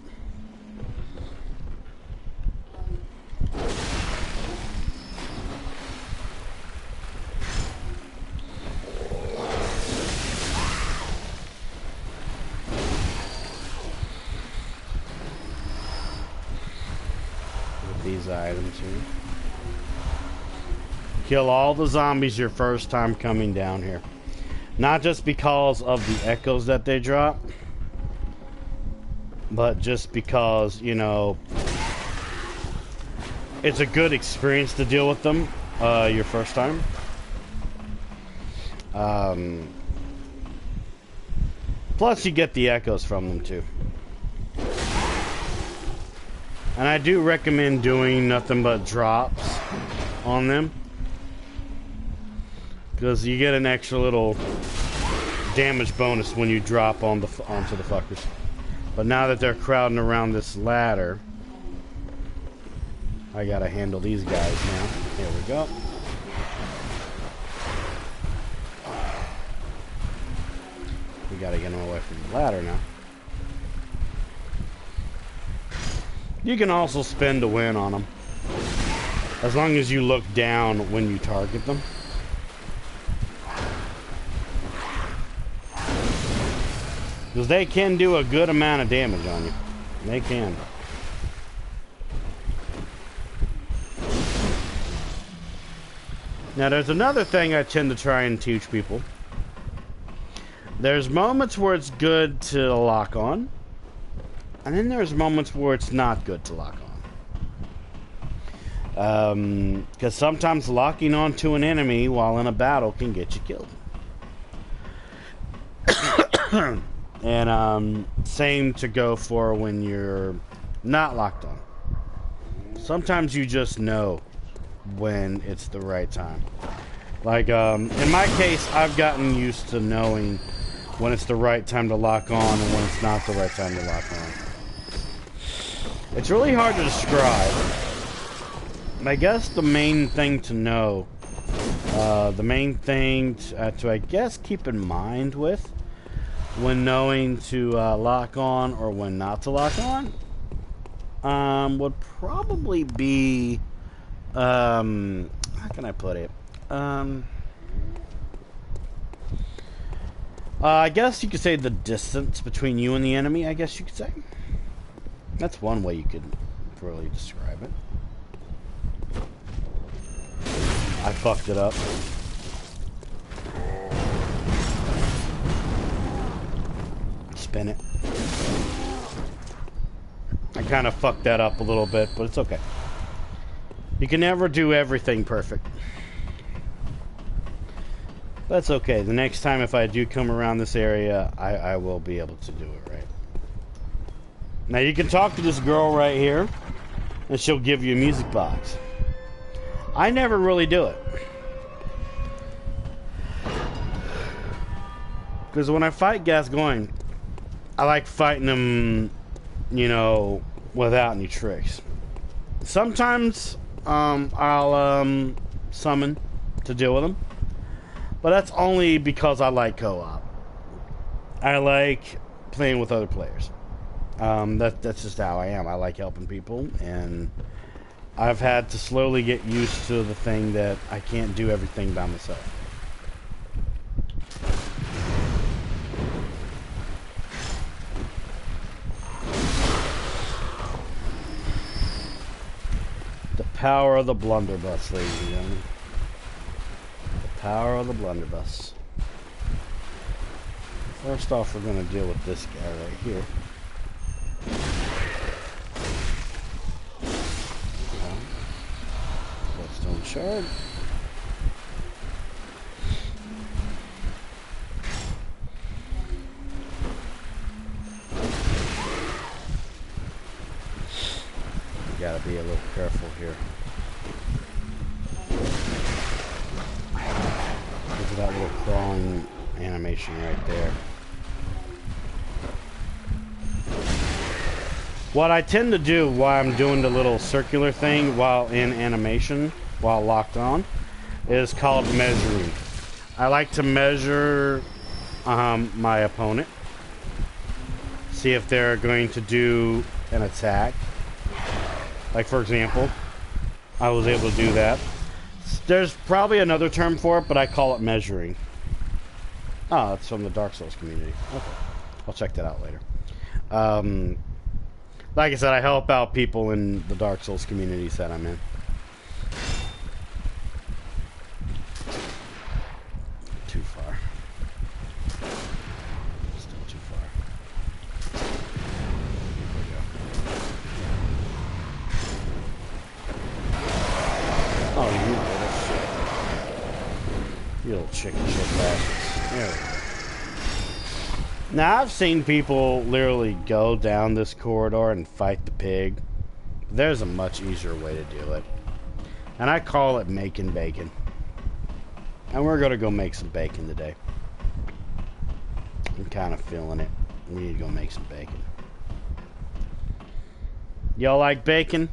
With these items here. Kill all the zombies your first time coming down here. Not just because of the echoes that they drop, but just because, you know, it's a good experience to deal with them your first time. Plus, you get the echoes from them too. And I do recommend doing nothing but drops on them, because you get an extra little damage bonus when you drop on onto the fuckers. But now that they're crowding around this ladder, I gotta handle these guys now. Here we go. We gotta get them away from the ladder now. You can also spend to win on them, as long as you look down when you target them. Because they can do a good amount of damage on you. They can. Now there's another thing I tend to try and teach people. There's moments where it's good to lock on, and then there's moments where it's not good to lock on. Because sometimes locking onto an enemy while in a battle can get you killed. And same to go for when you're not locked on. Sometimes you just know when it's the right time. Like, in my case, I've gotten used to knowing when it's the right time to lock on and when it's not the right time to lock on. It's really hard to describe. I guess the main thing to know, the main thing to I guess keep in mind with when knowing to lock on or when not to lock on, would probably be, how can I put it? I guess you could say the distance between you and the enemy, I guess you could say. That's one way you could really describe it. I fucked it up. Spin it. I kind of fucked that up a little bit, but it's okay. You can never do everything perfect. That's okay. The next time if I do come around this area, I will be able to do it right. Now you can talk to this girl right here, and she'll give you a music box. I never really do it. Because when I fight Gascoigne, I like fighting them, you know, without any tricks. Sometimes I'll summon to deal with them, but that's only because I like co-op. I like playing with other players. That's just how I am. I like helping people, and I've had to slowly get used to the thing that I can't do everything by myself. The power of the blunderbuss, ladies and gentlemen. The power of the blunderbuss. First off, we're going to deal with this guy right here. Bloodstone shard. Gotta be a little careful here. Look at that little crawling animation right there. What I tend to do while I'm doing the little circular thing while in animation, while locked on, is called measuring. I like to measure my opponent, see if they're going to do an attack. Like, for example, I was able to do that. There's probably another term for it, but I call it measuring. Oh, that's from the Dark Souls community. Okay. I'll check that out later. Like I said, I help out people in the Dark Souls communities that I'm in. Too far. Still too far. There we go. You little chicken shit bastards. There we go. Now, I've seen people literally go down this corridor and fight the pig. There's a much easier way to do it. And I call it making bacon. And we're gonna go make some bacon today. I'm kind of feeling it. We need to go make some bacon. Y'all like bacon?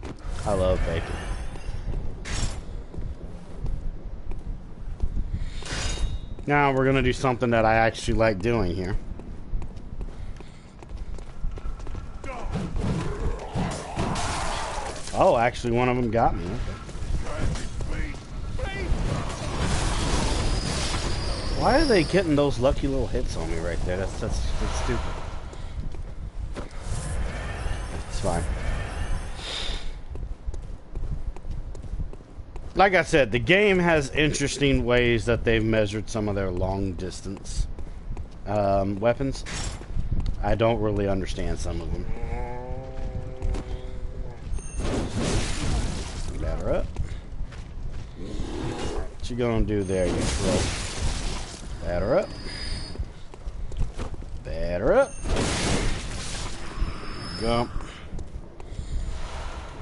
I love bacon. Now we're gonna do something that I actually like doing here. Oh, actually one of them got me. Okay. Why are they getting those lucky little hits on me right there? That's stupid. It's fine. Like I said, the game has interesting ways that they've measured some of their long distance weapons. I don't really understand some of them. Batter up. What you gonna do there, you troll? Batter up. Batter up. Go.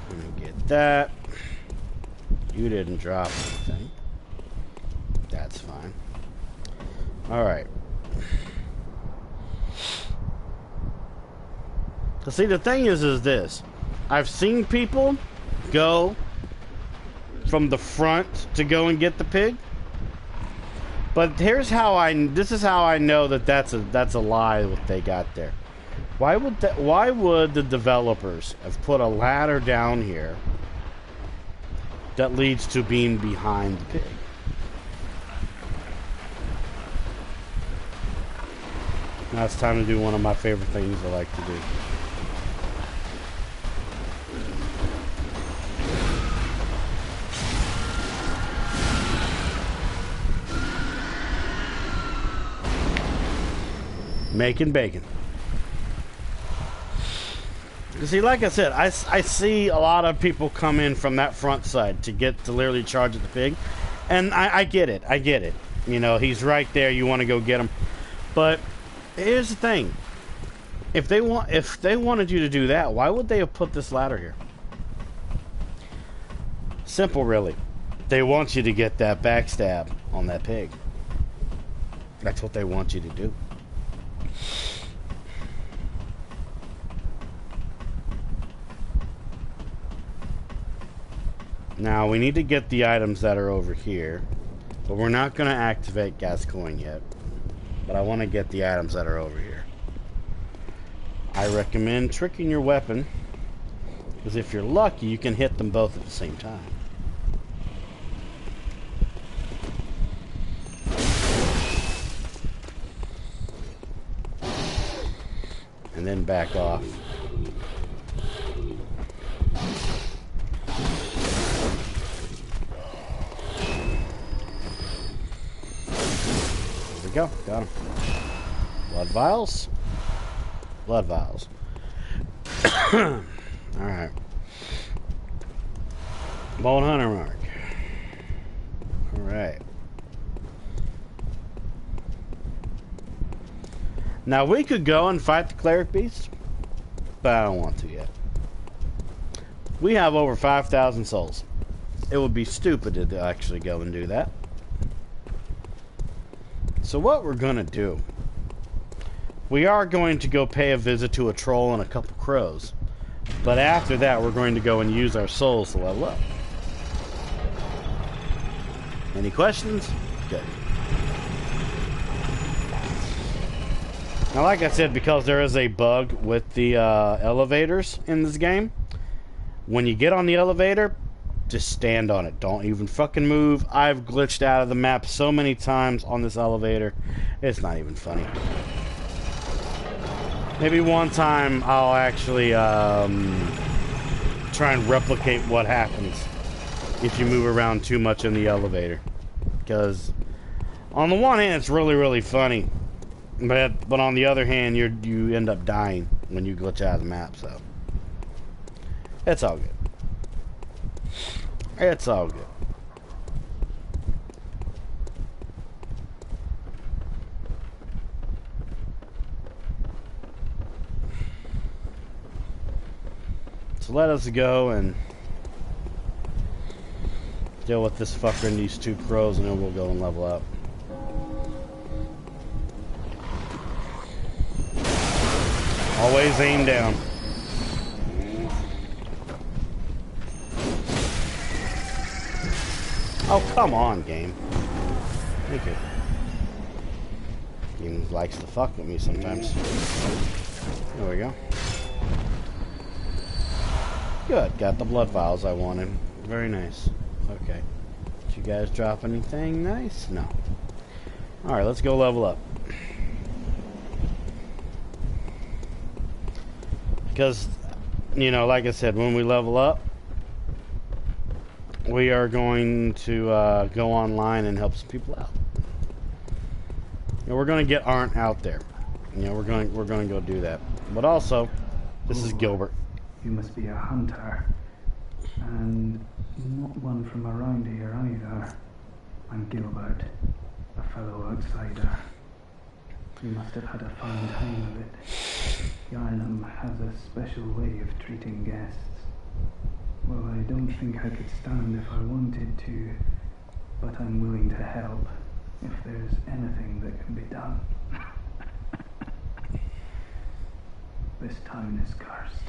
Let me get that. You didn't drop anything. That's fine. Alright. See, the thing is this. I've seen people go from the front to go and get the pig. But this is how I know that that's a lie what they got there. Why would the developers have put a ladder down here that leads to being behind the pig? Now it's time to do one of my favorite things I like to do. Making bacon. You see, like I said, I see a lot of people come in from that front side to literally charge at the pig, and I get it. I get it. You know, he's right there. You want to go get him, but here's the thing: if they wanted you to do that, why would they have put this ladder here? Simple, really. They want you to get that backstab on that pig. That's what they want you to do. Now, we need to get the items that are over here. But we're not going to activate Gascoigne yet. But I want to get the items that are over here. I recommend tricking your weapon. Because if you're lucky, you can hit them both at the same time. And then back off. There we go. Got him. Blood vials. Blood vials. Alright. Bone hunter mark. Alright. Now we could go and fight the cleric beast, but I don't want to yet. We have over 5,000 souls. It would be stupid to actually go and do that. So what we're gonna do, we are going to go pay a visit to a troll and a couple crows, but after that we're going to go and use our souls to level up. Any questions? Good. Now, like I said, because there is a bug with the elevators in this game, when you get on the elevator, just stand on it. Don't even fucking move. I've glitched out of the map so many times on this elevator, it's not even funny. Maybe one time I'll actually try and replicate what happens if you move around too much in the elevator. Because on the one hand, it's really, really funny. But on the other hand, you end up dying when you glitch out of the map, so it's all good. It's all good. So let us go and deal with this fucker and these two crows, and then we'll go and level up. Always aim down. Oh, come on, game. Thank you. Game likes to fuck with me sometimes. There we go. Good. Got the blood vials I wanted. Very nice. Okay. Did you guys drop anything nice? No. Alright, let's go level up. Because, you know, like I said, when we level up, we are going to go online and help some people out. You know, we're going to get Arndt out there. You know, we're going to go do that. But also, this is Gilbert. You must be a hunter, and not one from around here either. I'm Gilbert, a fellow outsider. You must have had a fine time of it. Yarnum has a special way of treating guests. Well, I don't think I could stand if I wanted to, but I'm willing to help if there's anything that can be done. This town is cursed.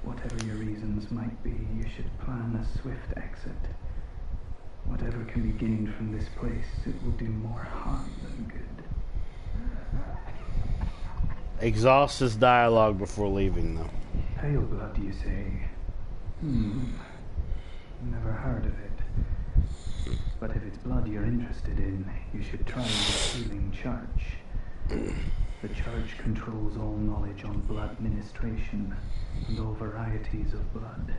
Whatever your reasons might be, you should plan a swift exit. Whatever can be gained from this place, it will do more harm than good. Exhaust his dialogue before leaving, though. Pale blood, you say? Never heard of it. But if it's blood you're interested in, you should try the Healing Church. The church controls all knowledge on blood ministration and all varieties of blood.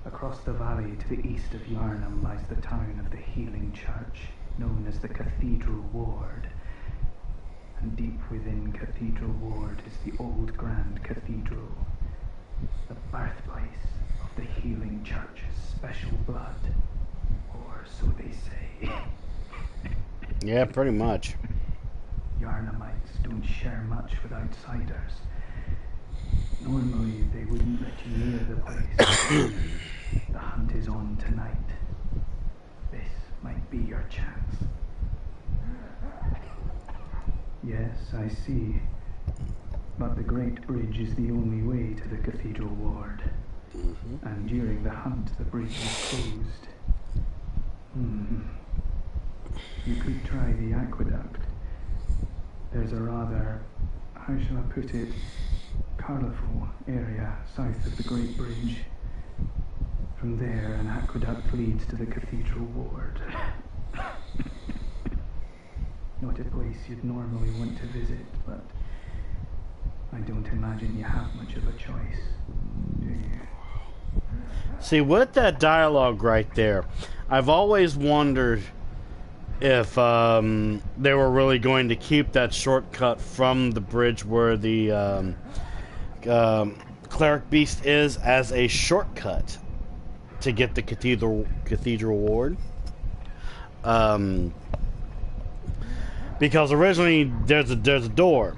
Across the valley to the east of Yarnum lies the town of the Healing Church, known as the Cathedral Ward. And deep within Cathedral Ward is the old Grand Cathedral, the birthplace of the Healing Church's special blood, or so they say. Yeah, pretty much. Yarnumites don't share much with outsiders. Normally, they wouldn't let you near the place. The hunt is on tonight. This might be your chance. Yes, I see. But the Great Bridge is the only way to the Cathedral Ward. And during the hunt, the bridge is closed. You could try the aqueduct. There's a rather, how shall I put it, colourful area south of the Great Bridge. From there, an aqueduct leads to the Cathedral Ward. Not a place you'd normally want to visit, but I don't imagine you have much of a choice, do you? See, with that dialogue right there, I've always wondered if they were really going to keep that shortcut from the bridge where the cleric beast is as a shortcut to get the cathedral ward. Because originally there's a door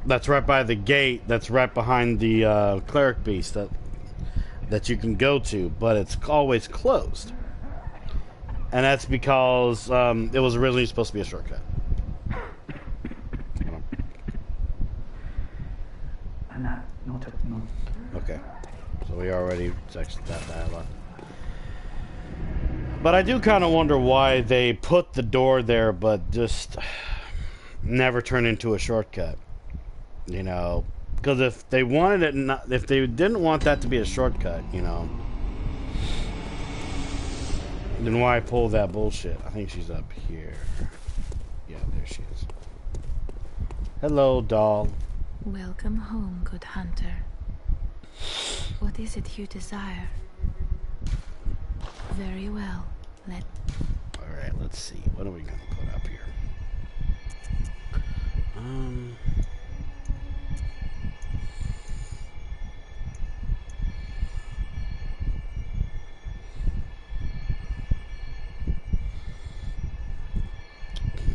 that's right by the gate that's right behind the cleric beast that you can go to, but it's always closed. And that's because it was originally supposed to be a shortcut. Okay. So we already texted that dialogue. But I do kind of wonder why they put the door there, but just never turn into a shortcut. You know, because if they wanted it, if they didn't want that to be a shortcut, you know, then why pull that bullshit? I think she's up here. Yeah, there she is. Hello, doll. Welcome home, good hunter. What is it you desire? Very well. Alright, let's see. What are we gonna put up here?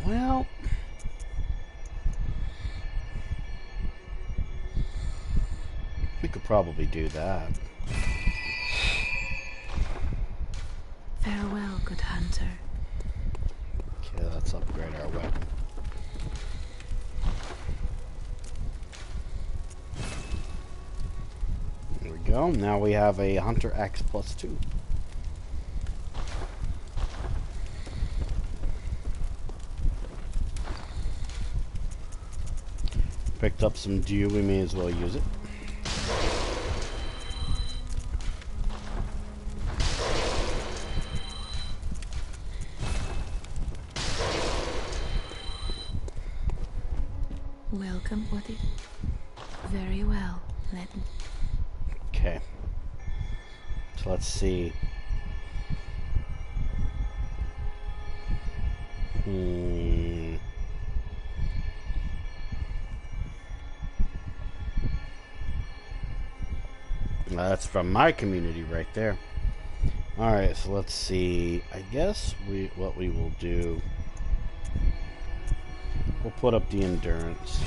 Well, we could probably do that. Farewell, good hunter. Okay, let's upgrade our weapon. There we go. Now we have a Hunter Axe +2. Picked up some dew, we may as well use it. Welcome, what it? Very well, let me. Okay. So let's see. That's from my community right there. Alright, so let's see. I guess what we will do, we'll put up the endurance.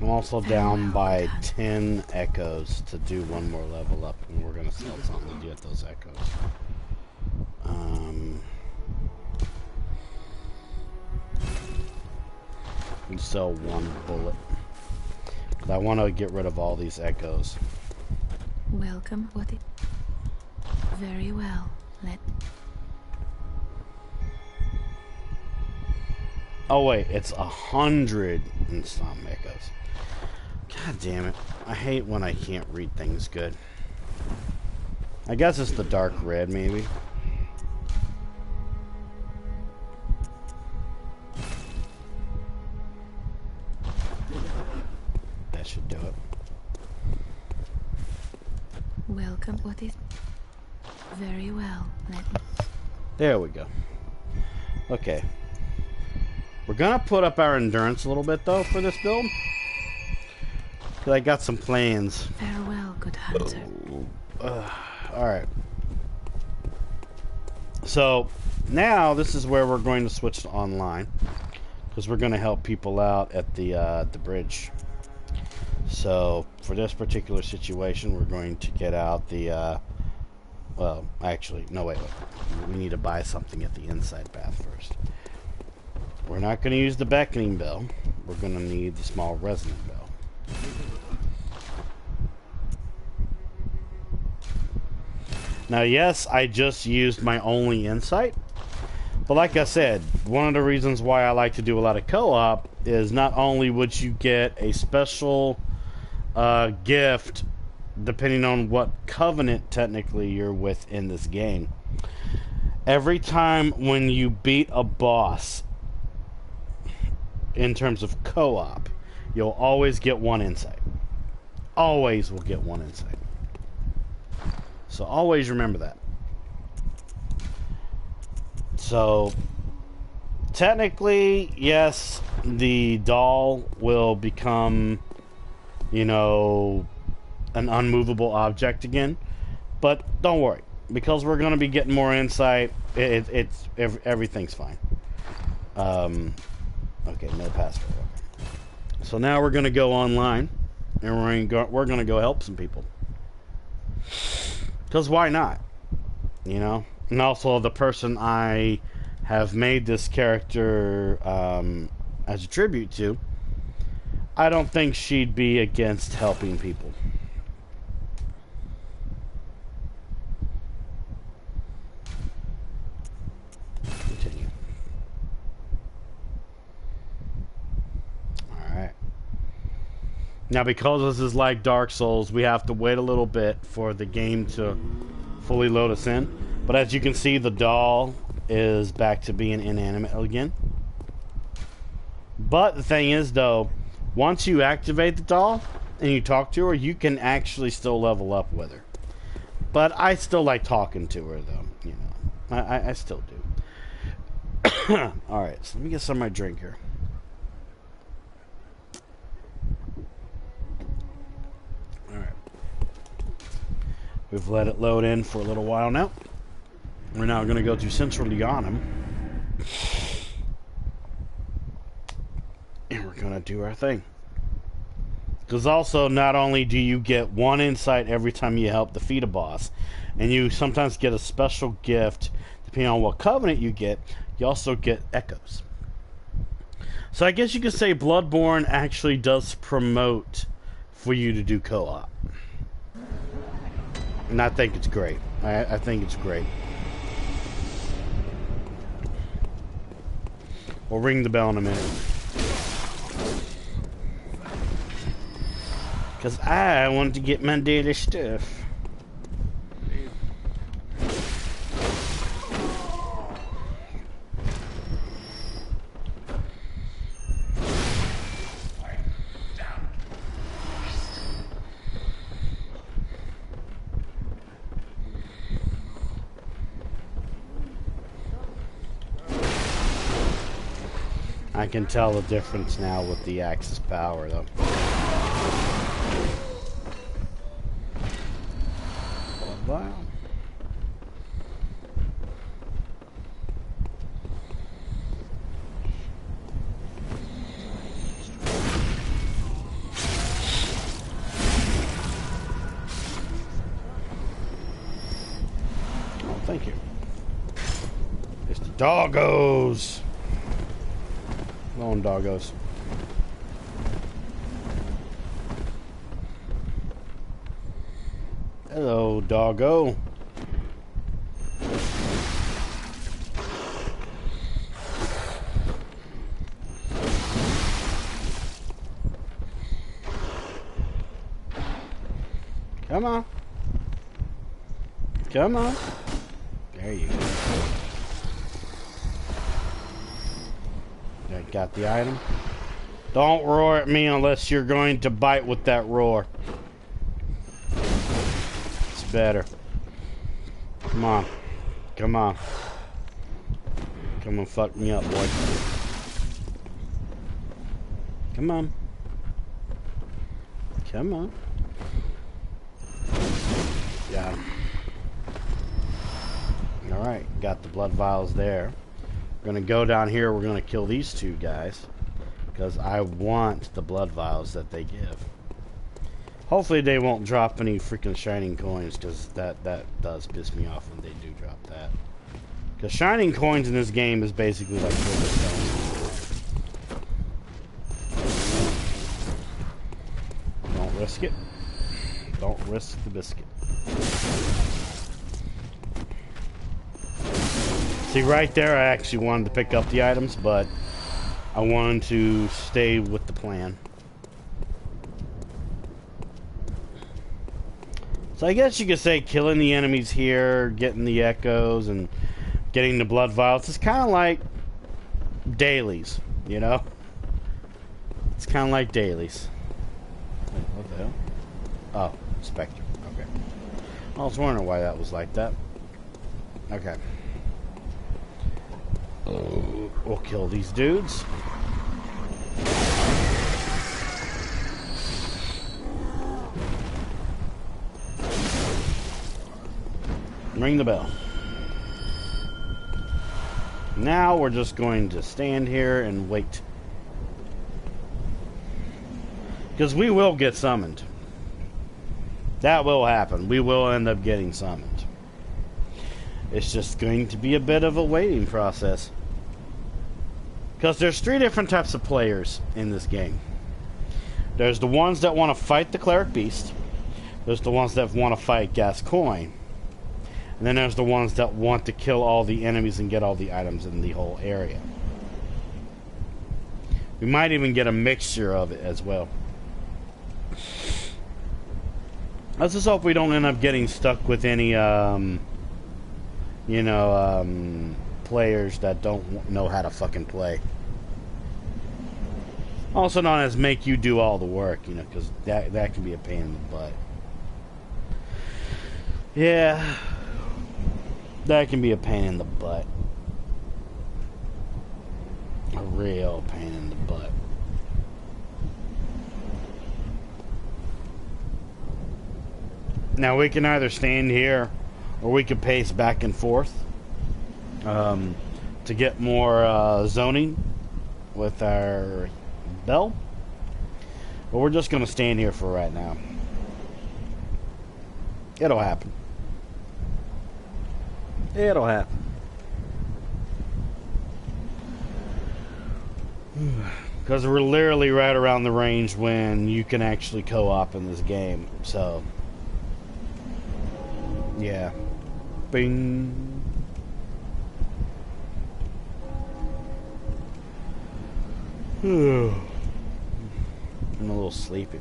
I'm also down by 10 echoes to do one more level up, and we're gonna sell something to get those echoes. And sell one bullet. I want to get rid of all these echoes. Welcome, what it? Very well, let. Oh wait, it's 100 and some echoes. God damn it. I hate when I can't read things good. I guess it's the dark red, maybe. That should do it. Welcome, what is? Very well, let me. There we go. Okay. We're gonna put up our endurance a little bit though for this build. Cause I got some plans. Farewell, good hunter. Alright. So now this is where we're going to switch to online. Because we're gonna help people out at the bridge. So for this particular situation we're going to get out the well, actually, no wait. We need to buy something at the inside path first. We're not going to use the beckoning bell. We're going to need the small resonant bell. Now, yes, I just used my only insight. But like I said, one of the reasons why I like to do a lot of co-op is not only would you get a special gift depending on what covenant technically you're with in this game. Every time when you beat a boss in terms of co-op, you'll always get one insight. Always will get one insight. So always remember that. So technically, yes, the doll will become, you know, an unmovable object again. But don't worry, because we're going to be getting more insight. Everything's fine. Okay, no password. Okay. So now we're going to go online, and we're going to go help some people. Because why not? You know? And also the person I have made this character as a tribute to, I don't think she'd be against helping people. Continue. Alright. Now because this is like Dark Souls, we have to wait a little bit for the game to fully load us in. But as you can see, the doll is back to being inanimate again. But the thing is, though, once you activate the doll and you talk to her, you can actually still level up with her. But I still like talking to her, though. You know, I still do. Alright, so let me get some of my drink here. Alright. We've let it load in for a little while now. We're now going to go to Central Leonum. And we're going to do our thing. Because also, not only do you get one insight every time you help defeat a boss, and you sometimes get a special gift, depending on what covenant you also get echoes. So I guess you could say Bloodborne actually does promote for you to do co-op. And I think it's great. I think it's great. We'll ring the bell in a minute. Because I want to get my daily stuff. I can tell the difference now with the axis power, though. Wow. Oh, thank you. It's the doggos. Lone doggos. Hello, doggo. Come on. Come on. There you go. I got the item. Don't roar at me unless you're going to bite with that roar. It's better. Come on. Come on. Come and fuck me up, boy. Come on. Come on. Got him. Alright, got the blood vials there. We're gonna go down here, we're gonna kill these two guys. Because I want the blood vials that they give. Hopefully they won't drop any freaking shining coins, because that does piss me off when they do drop that. Because shining coins in this game is basically like silver stone. Don't risk it. Don't risk the biscuit. See, right there, I actually wanted to pick up the items, but I wanted to stay with the plan. So I guess you could say killing the enemies here, getting the echoes, and getting the blood vials is kind of like dailies, you know? It's kind of like dailies. Wait, what the hell? Oh, Spectre. Okay. I was wondering why that was like that. Okay. We'll kill these dudes. Ring the bell. Now we're just going to stand here and wait. Because we will get summoned. That will happen. We will end up getting summoned. It's just going to be a bit of a waiting process. Because there's 3 different types of players in this game. There's the ones that want to fight the Cleric Beast. There's the ones that want to fight Gascoigne. And then there's the ones that want to kill all the enemies and get all the items in the whole area. We might even get a mixture of it as well. Let's just hope we don't end up getting stuck with any, players that don't know how to fucking play. Also known as make you do all the work, you know, because that can be a pain in the butt. Yeah. That can be a pain in the butt. A real pain in the butt. Now we can either stand here or we can pace back and forth to get more zoning with our bell. But we're just gonna stand here for right now. It'll happen. It'll happen. Because we're literally right around the range when you can actually co-op in this game. So, yeah. Bing. I'm a little sleepy.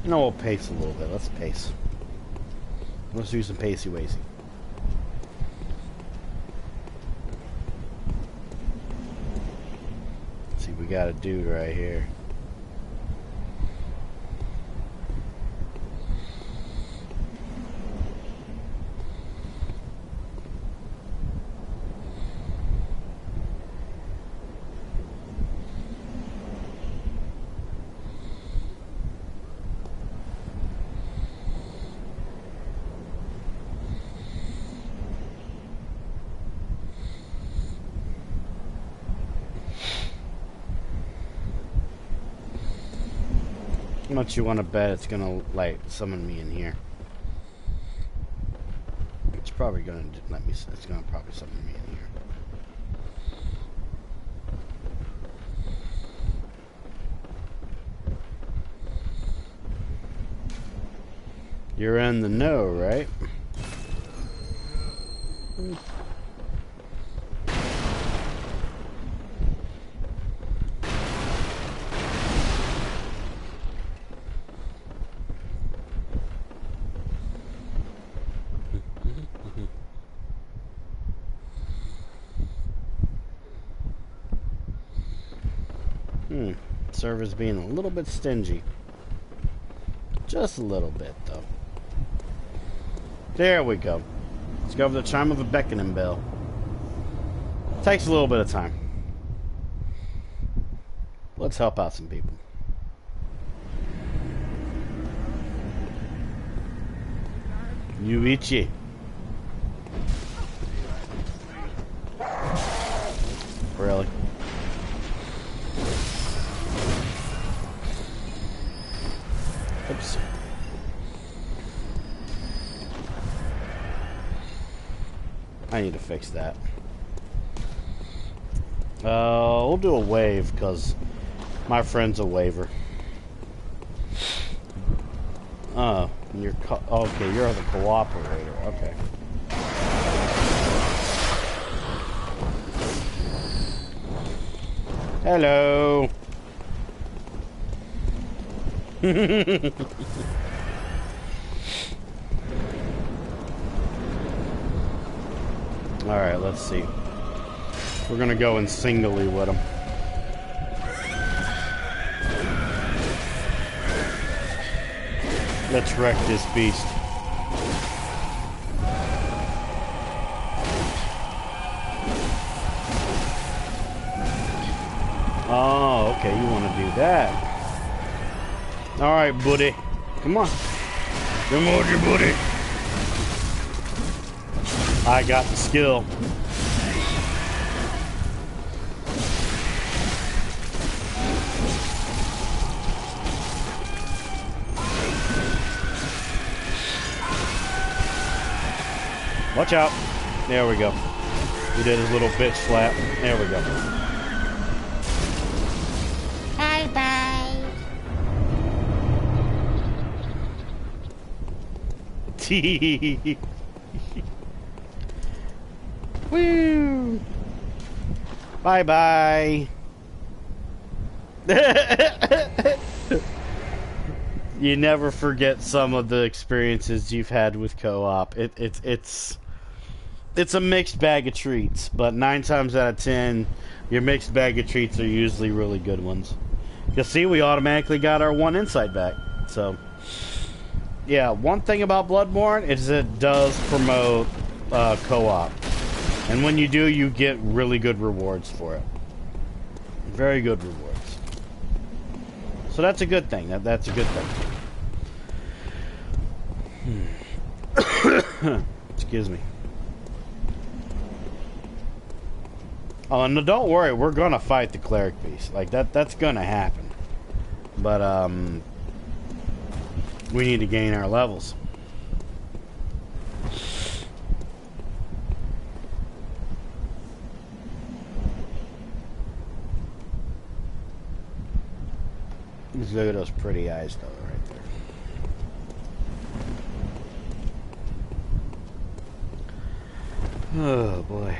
No, we'll pace a little bit. Let's pace. Let's do some pacey-wacy. See, we got a dude right here. How much you want to bet it's gonna like summon me in here? It's probably gonna let me. It's gonna probably summon me in here. You're in the know, right? Server's being a little bit stingy. Just a little bit, though. There we go. Let's go over the chime of a beckoning bell. Takes a little bit of time. Let's help out some people. Yuichi. Really? Oops. I need to fix that. We'll do a wave because my friend's a waver. You're okay. You're the cooperator. Okay. Hello. Alright, let's see. We're gonna go in singly with him. Let's wreck this beast. Oh, okay, you want to do that. Alright, buddy. Come on. Come on, your buddy. I got the skill. Watch out. There we go. He did his little bitch slap. There we go. Bye-bye. Woo! Bye-bye. You never forget some of the experiences you've had with co-op. It's a mixed bag of treats, but 9 times out of 10, your mixed bag of treats are usually really good ones. You see, we automatically got our 1 insight back. So, yeah, one thing about Bloodborne is it does promote co-op. And when you do, you get really good rewards for it. Very good rewards. So that's a good thing. That's a good thing. Excuse me. Oh, and don't worry, we're gonna fight the cleric beast. Like that's gonna happen. But we need to gain our levels. Just look at those pretty eyes, though, right there. Oh boy.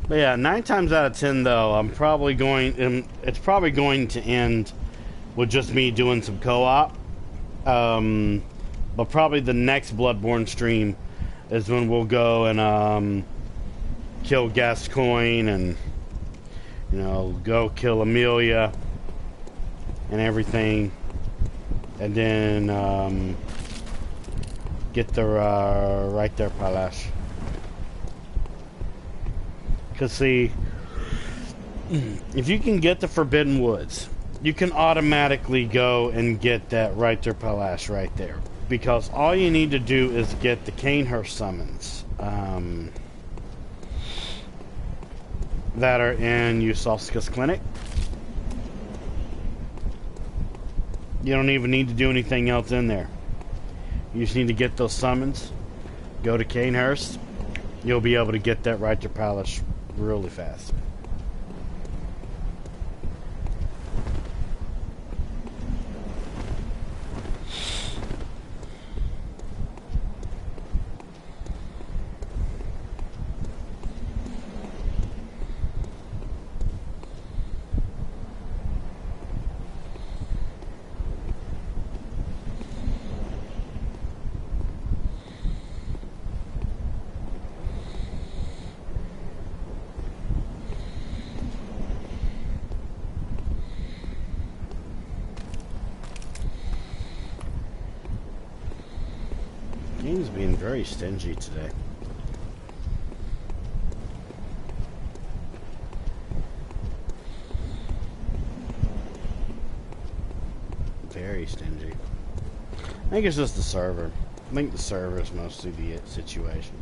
But yeah, 9 times out of 10, though, I'm probably going. It's probably going to end with just me doing some co-op. But probably the next Bloodborne stream is when we'll go and kill Gascoigne and go kill Amelia and everything, and then get the right there Palace. Because, see, if you can get the Forbidden Woods, you can automatically go and get that right there Palace right there. Because all you need to do is get the Canehurst summons that are in Yusovska's clinic. You don't even need to do anything else in there. You just need to get those summons, go to Canehurst, you'll be able to get that right to Palace really fast. Game's being very stingy today. Very stingy. I think it's just the server. I think the server is mostly the situation.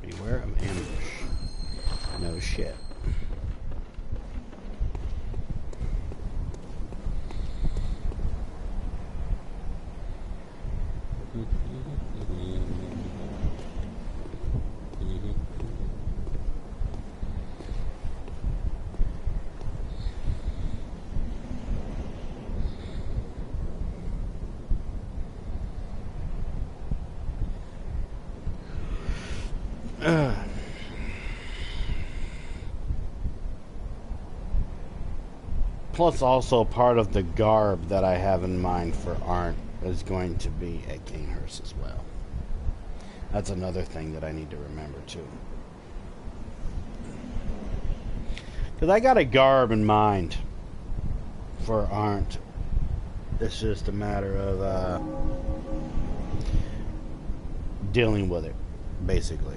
Beware of ambush. No shit. Plus, also part of the garb that I have in mind for Arndt is going to be at Canehurst as well. That's another thing that I need to remember too. Because I got a garb in mind for Arndt. It's just a matter of dealing with it, basically.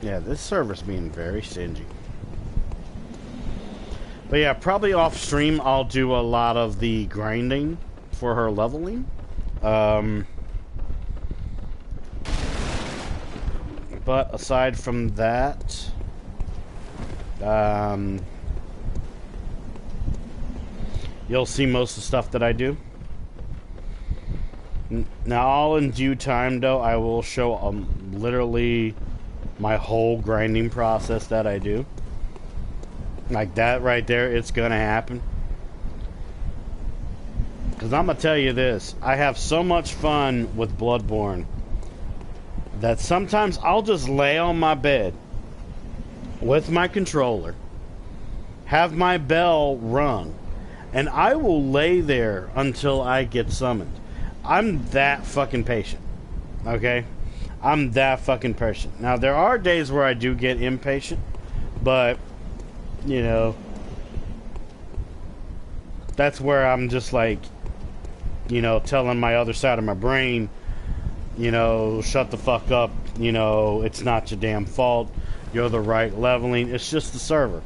Yeah, this server's being very stingy. But yeah, probably off stream I'll do a lot of the grinding for her leveling. But aside from that, you'll see most of the stuff that I do. Now, all in due time, though, I will show literally my whole grinding process that I do. Like that right there, it's gonna happen. Because I'm gonna tell you this, I have so much fun with Bloodborne that sometimes I'll just lay on my bed with my controller, have my bell rung, and I will lay there until I get summoned. I'm that fucking patient. Okay? I'm that fucking patient. Now, there are days where I do get impatient, but, you know, that's where I'm just like, you know, telling my other side of my brain, you know, shut the fuck up, you know, it's not your damn fault, you're the right leveling, it's just the server.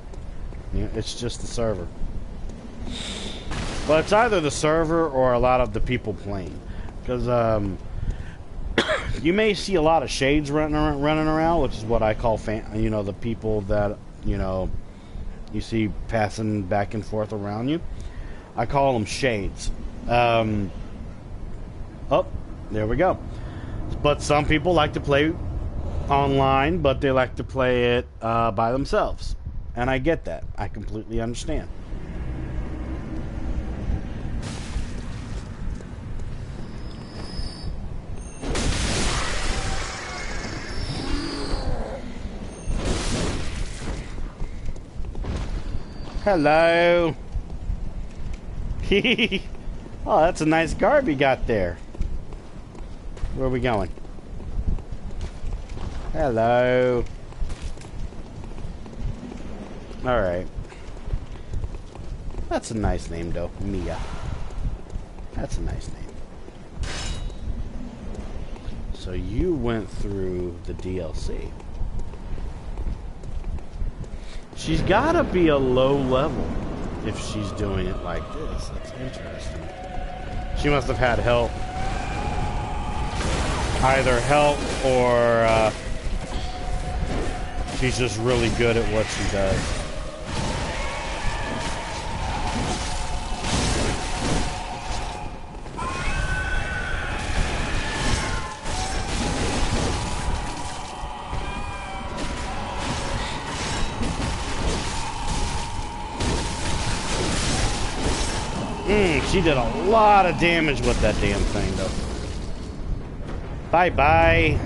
You know, it's just the server. But it's either the server or a lot of the people playing. Because, you may see a lot of shades running around, which is what I call, you know, the people that, you know, you see passing back and forth around you. I call them shades. Oh, there we go. But some people like to play online, but they like to play it by themselves. And I get that. I completely understand. Hello. Oh, that's a nice garb you got there. Where are we going? Hello. Alright. That's a nice name, though. Mia. That's a nice name. So you went through the DLC. She's gotta be a low level if she's doing it like this. That's interesting. She must have had help. Either help or she's just really good at what she does. She did a lot of damage with that damn thing, though. Bye-bye.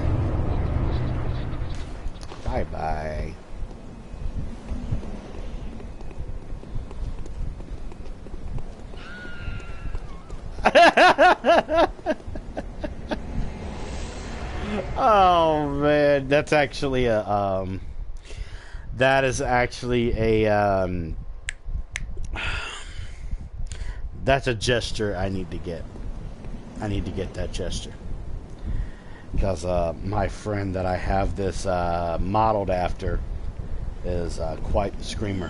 Bye-bye. Oh, man. That's actually a, that is actually a, that's a gesture I need to get. I need to get that gesture. Because my friend that I have this modeled after is quite the screamer.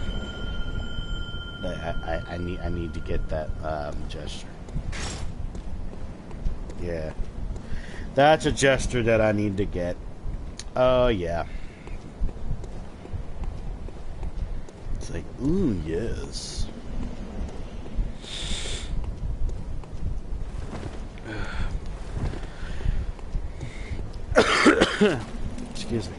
I need to get that gesture. Yeah. That's a gesture that I need to get. Oh, yeah. It's like, ooh, yes. Excuse me.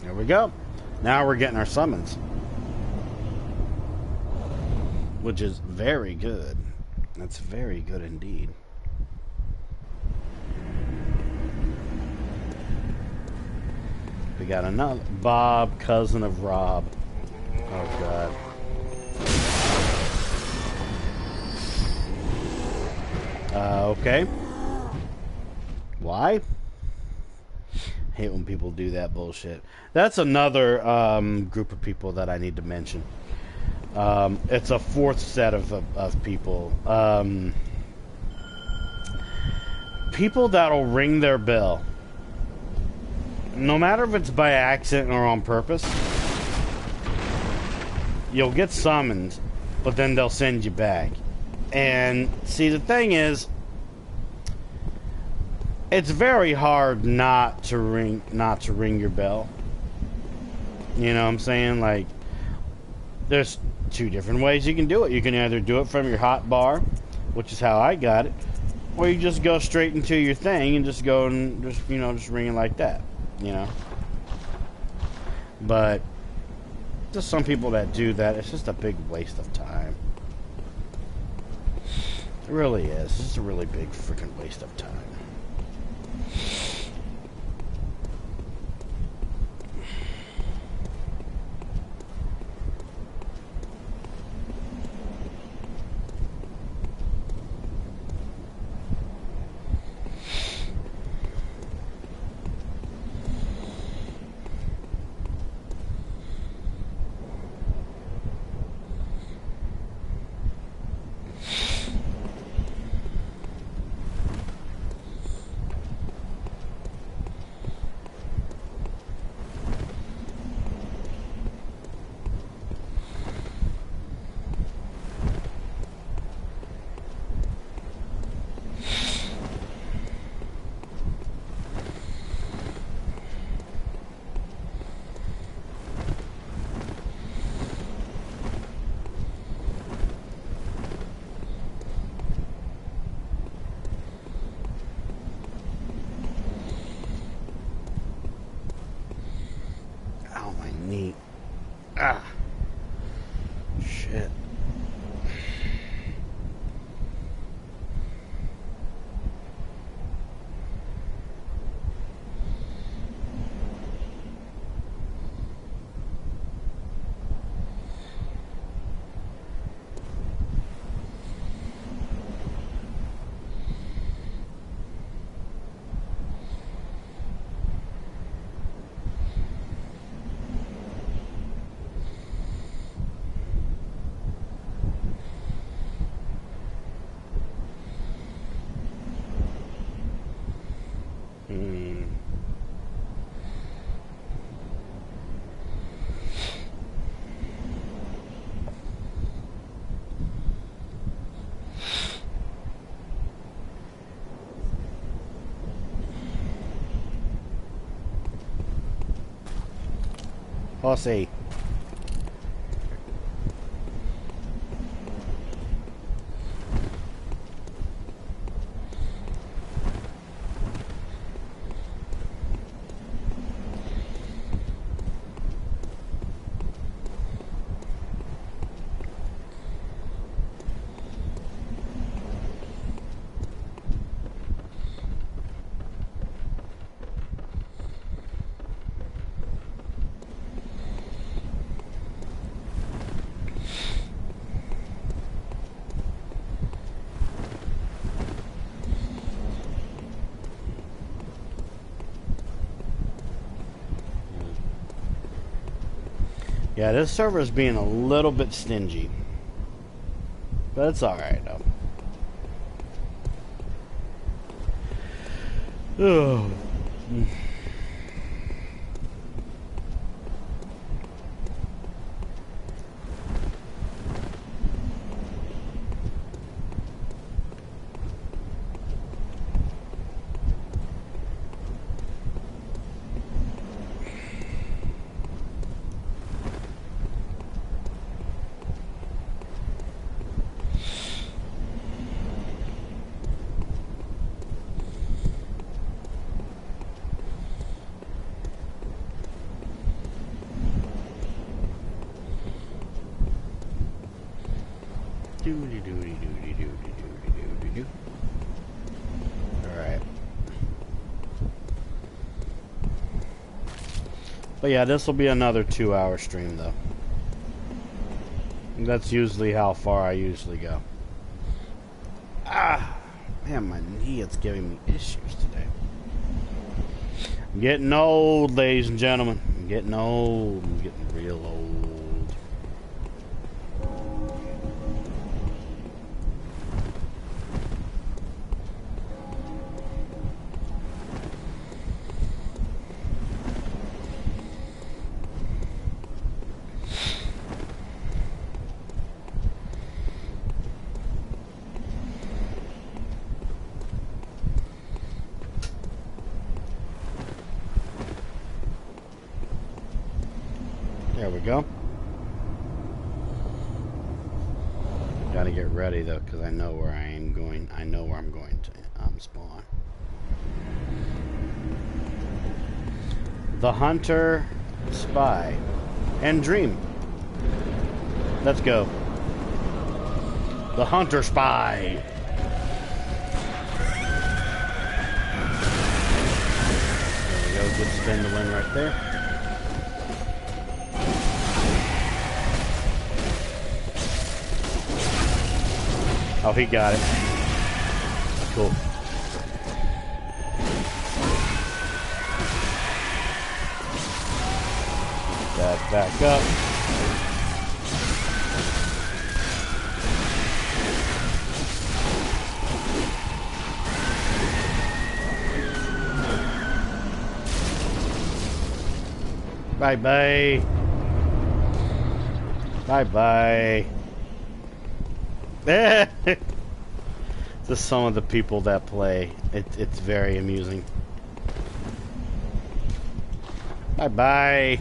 There we go. Now we're getting our summons, which is very good. That's very good indeed. We got another Bob, cousin of Rob. Oh God. Okay. Why? Hate when people do that bullshit. That's another group of people that I need to mention. It's a fourth set of people. People that'll ring their bell. No matter if it's by accident or on purpose, you'll get summoned, but then they'll send you back. And see, the thing is, it's very hard not to ring your bell. You know what I'm saying? Like, there's two different ways you can do it. You can either do it from your hot bar, which is how I got it, or you just go straight into your thing and just go and just ring it like that. You know. But just some people that do that, it's just a big waste of time. It really is. It's just a really big freaking waste of time. Shit. Posse. Yeah, this server is being a little bit stingy. But it's alright, though. Ugh. Alright. But yeah, this will be another 2-hour stream, though. That's usually how far I usually go. Man, my knee is giving me issues today. I'm getting old, ladies and gentlemen. I'm getting old. I'm getting real old. There we go. Gotta get ready though, because I know where I am going. I know where I'm going to spawn. The Hunter, Spy, and Dream. Let's go. The Hunter, Spy. There we go. Good spin to win right there. Oh, he got it. Cool. That back up. Bye-bye. Bye-bye. Just some of the people that play. It's very amusing. Bye-bye.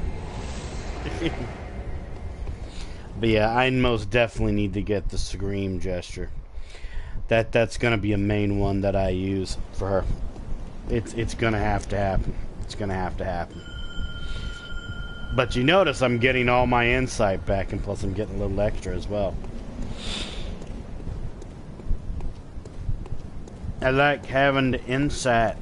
But yeah, I most definitely need to get the scream gesture. That's gonna be a main one that I use for her. It's gonna have to happen. It's gonna have to happen. But you notice I'm getting all my insight back, and plus I'm getting a little extra as well. I like having the insight.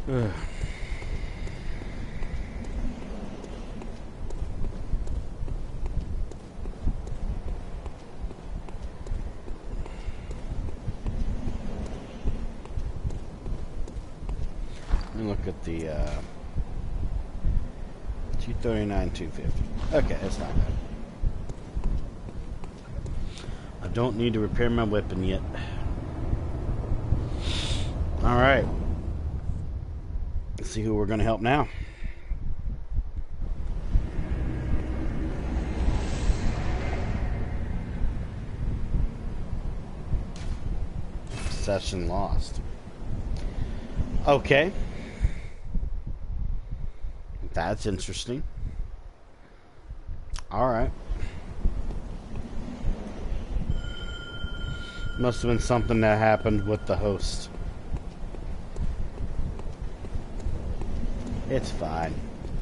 Ugh. Let me look at the 239, 250. Okay, that's not bad. I don't need to repair my weapon yet. Alright. Let's see who we're going to help now. Session lost. Okay. That's interesting. Alright. Must have been something that happened with the host. It's fine.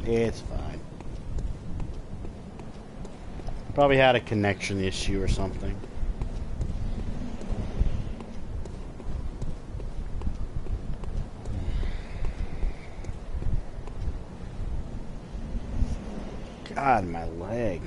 It's fine. Probably had a connection issue or something. God, my leg.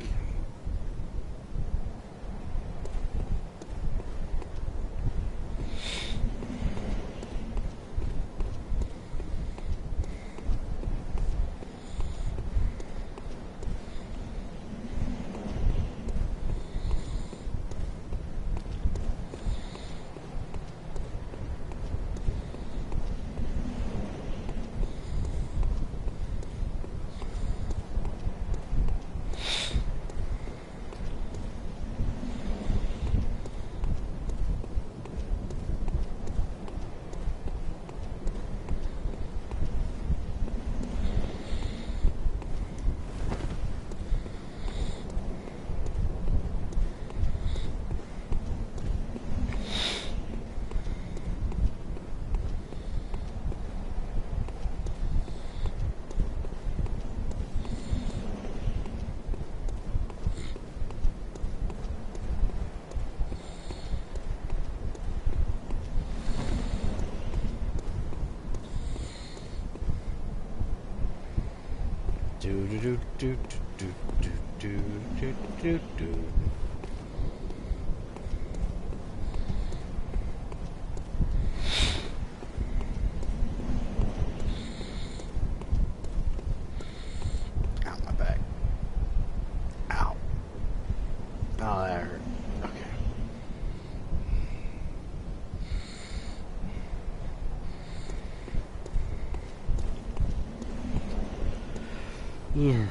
Do do do do do do do do do do. Ow, my back. Ow. Oh, that hurt. Okay. Yeah.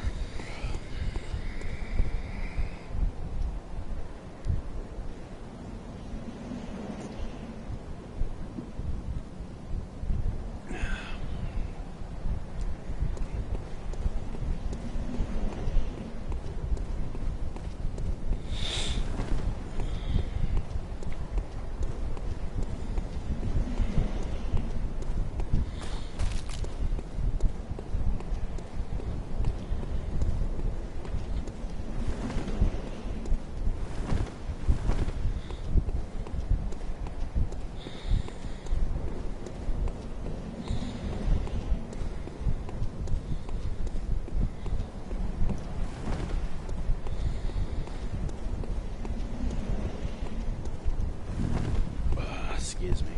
Excuse me.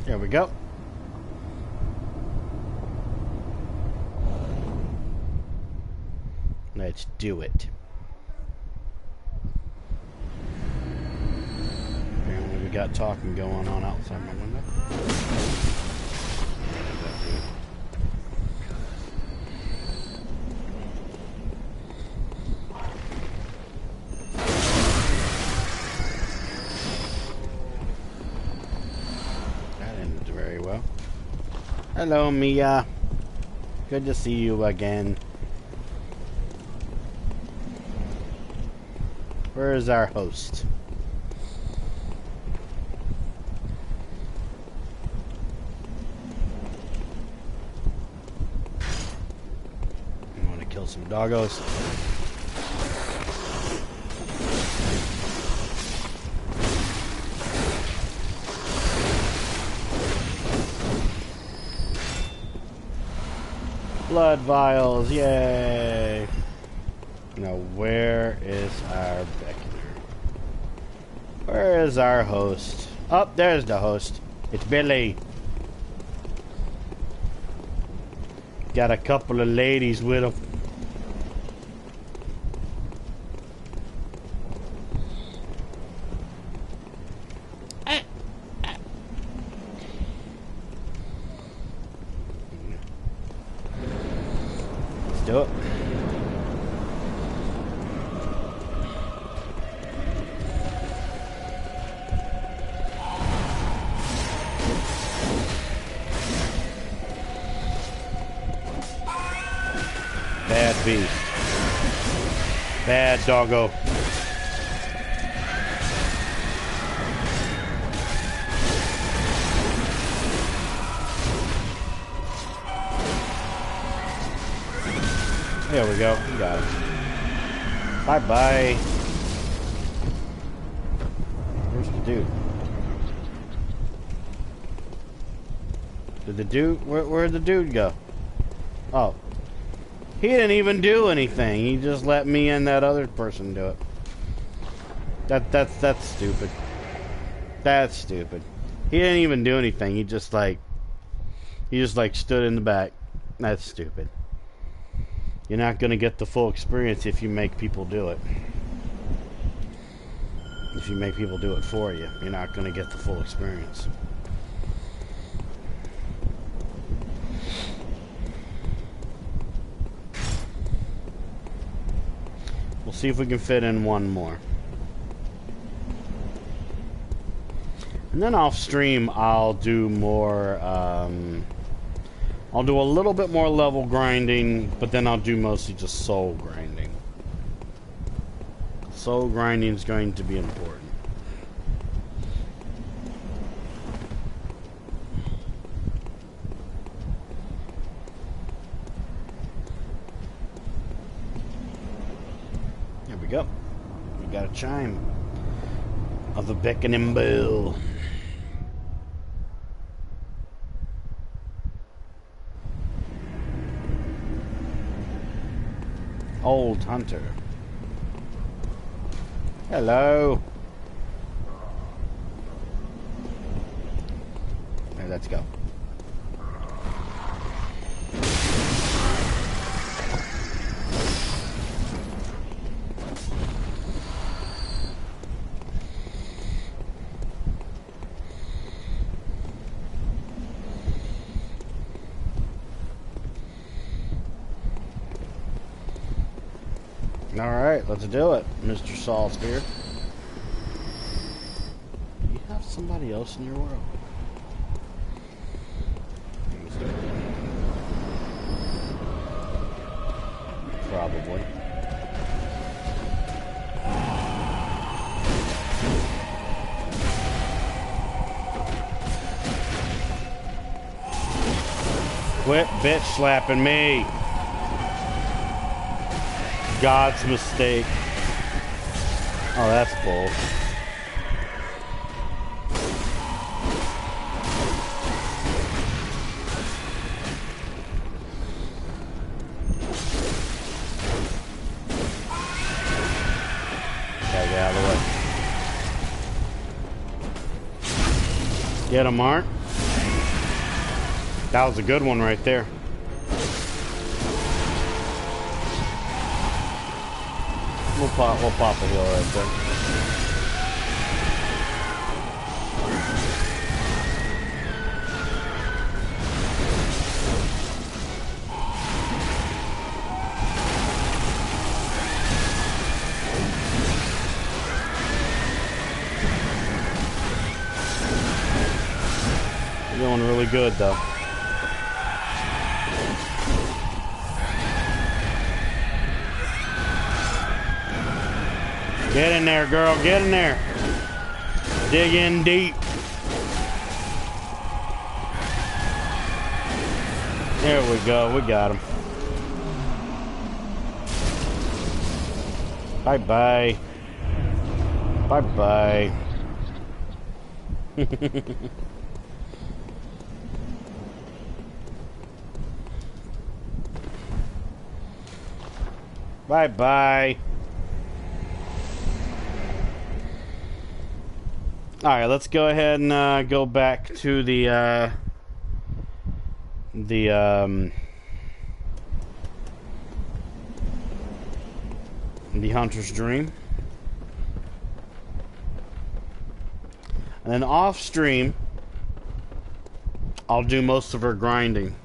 There we go. Let's do it. Apparently we got talking going on outside my window. Hello, Mia. Good to see you again. Where is our host? I want to kill some doggos. Blood vials, yay! Now, where is our beckoner? Where is our host? Oh, there's the host. It's Billy. Got a couple of ladies with him. Do it. Bad beast. Bad doggo. There we go. We got it. Bye-bye. Where's the dude? Did the dude... Where'd the dude go? Oh. He didn't even do anything. He just let me and that other person do it. That's stupid. That's stupid. He didn't even do anything. He just like stood in the back. That's stupid. You're not going to get the full experience if you make people do it. If you make people do it for you, you're not going to get the full experience. We'll see if we can fit in one more. And then off stream, I'll do more... I'll do a little bit more level grinding, but then I'll do mostly just soul grinding. Soul grinding is going to be important. There we go. We got a chime of the beckoning bell. Old hunter. Hello. Hey, let's go. Alright, let's do it. Mr. Saul's here. Do you have somebody else in your world? Probably. Quit bitch slapping me. God's mistake. Oh, that's bull. Gotta get out of the way. Get him, Arndt. That was a good one right there. We'll pop a heal right there. You're doing really good though. Get in there, girl. Get in there. Dig in deep. There we go. We got him. Bye-bye. Bye-bye. Bye-bye. Alright, let's go ahead and go back to the Hunter's Dream. And then off stream, I'll do most of her grinding.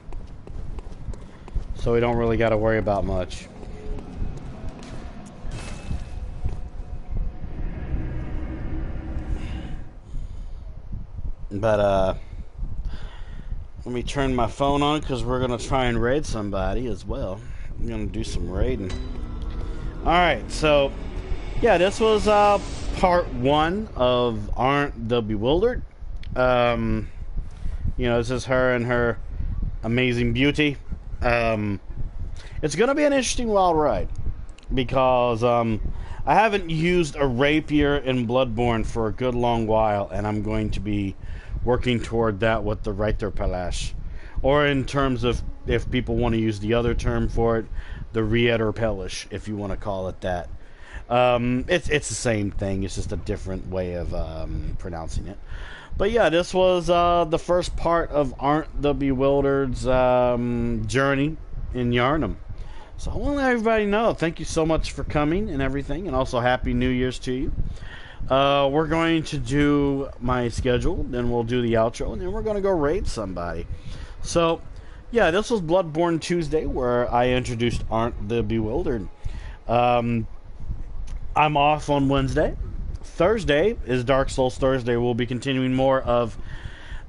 So we don't really got to worry about much. But, let me turn my phone on because we're going to try and raid somebody as well. I'm going to do some raiding. Alright, so, yeah, this was, part 1 of Arndt the Bewildered. You know, this is her and her amazing beauty. It's going to be an interesting wild ride because, I haven't used a rapier in Bloodborne for a good long while, and I'm going to be working toward that with the Reiter Palace. Or in terms of, if people want to use the other term for it, the Reiter Palace, if you want to call it that. It's the same thing, it's just a different way of pronouncing it. But yeah, this was the first part of Arndt the Bewildered's journey in Yharnam. So I want to let everybody know, thank you so much for coming and everything, and also Happy New Year's to you. We're going to do my schedule, then we'll do the outro, and then we're going to go raid somebody. So, yeah, this was Bloodborne Tuesday, where I introduced Arndt the Bewildered. I'm off on Wednesday. Thursday is Dark Souls Thursday. We'll be continuing more of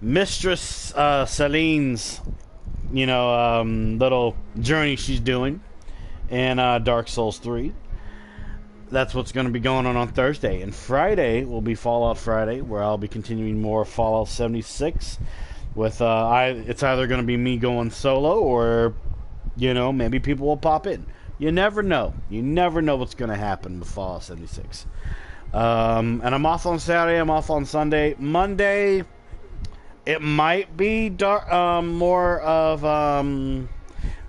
Mistress Celine's, little journey she's doing in Dark Souls 3. That's what's going to be going on Thursday. And Friday will be Fallout Friday, where I'll be continuing more Fallout 76. With it's either going to be me going solo, or maybe people will pop in. You never know. You never know what's going to happen with Fallout 76. And I'm off on Saturday. I'm off on Sunday. Monday, it might be more of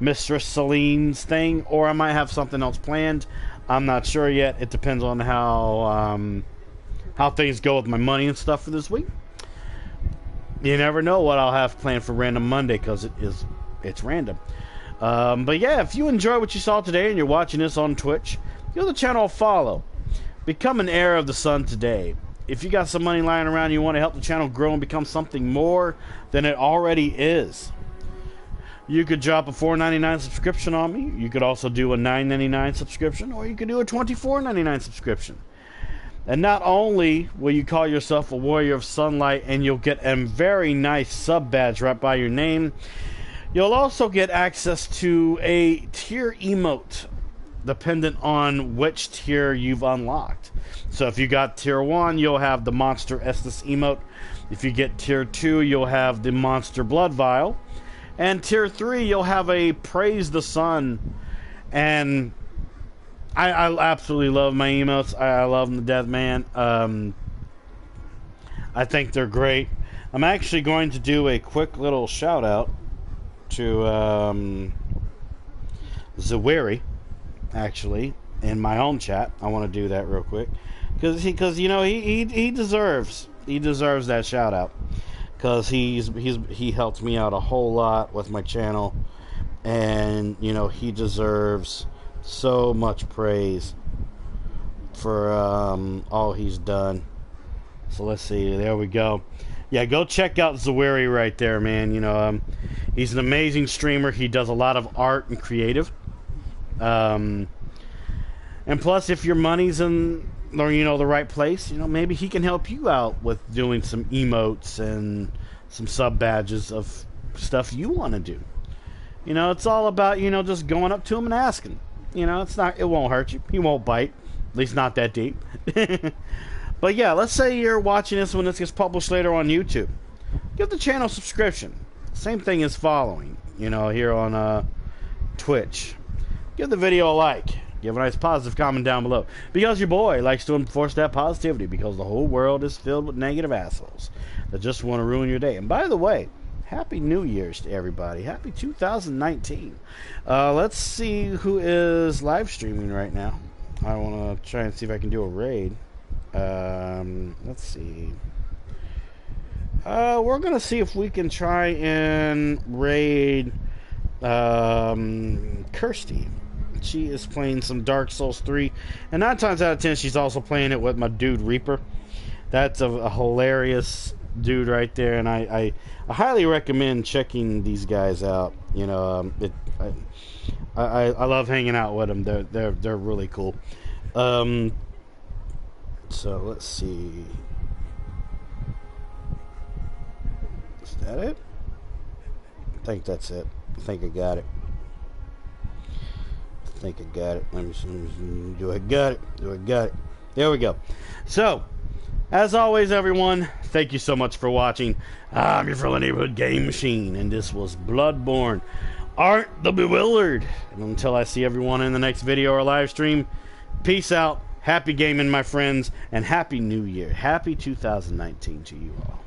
Mistress Celine's thing, or I might have something else planned. I'm not sure yet. It depends on how things go with my money and stuff for this week. You never know what I'll have planned for Random Monday, because it's random. But yeah, if you enjoy what you saw today and you're watching this on Twitch, give the channel a follow. Become an heir of the sun today. If you got some money lying around and you want to help the channel grow and become something more than it already is, you could drop a $4.99 subscription on me. You could also do a $9.99 subscription, or you could do a $24.99 subscription. And not only will you call yourself a Warrior of Sunlight and you'll get a very nice sub badge right by your name, you'll also get access to a tier emote dependent on which tier you've unlocked. So if you got tier 1, you'll have the Monster Estus emote. If you get tier 2, you'll have the Monster Blood Vial. And tier 3, you'll have a Praise the Sun. And I absolutely love my emotes. I love them to death, man. I think they're great. I'm actually going to do a quick little shout out to Zaweri, actually, in my own chat. I want to do that real quick because you know he deserves that shout out, because he helped me out a whole lot with my channel, and you know he deserves so much praise for all he's done. So let's see, there we go. Yeah, go check out Zaweri right there, man. You know, he's an amazing streamer. He does a lot of art and creative. And plus, if your money's in, or you know, the right place, you know, maybe he can help you out with doing some emotes and some sub badges of stuff you want to do. You know, it's all about, you know, just going up to him and asking. You know, it won't hurt you. He won't bite. At least not that deep. But yeah, let's say you're watching this when this gets published later on YouTube. Give the channel a subscription. Same thing as following, you know, here on Twitch. Give the video a like. Give a nice positive comment down below. Because your boy likes to enforce that positivity, because the whole world is filled with negative assholes that just want to ruin your day. And by the way, Happy New Year's to everybody. Happy 2019. Let's see who is live streaming right now. I want to try and see if I can do a raid. Let's see. We're going to see if we can try and raid Kirsty. She is playing some Dark Souls 3. And 9 times out of 10, she's also playing it with my dude Reaper. That's a hilarious dude right there, and I highly recommend checking these guys out. You know, I love hanging out with them. They're really cool. So let's see. Is that it? I think that's it. I think I got it. Let me see. Do I got it? There we go. So, as always, everyone, thank you so much for watching. I'm your friendly neighborhood game machine, and this was Bloodborne, Arndt the Bewildered. And until I see everyone in the next video or live stream, peace out, happy gaming, my friends, and happy New Year. Happy 2019 to you all.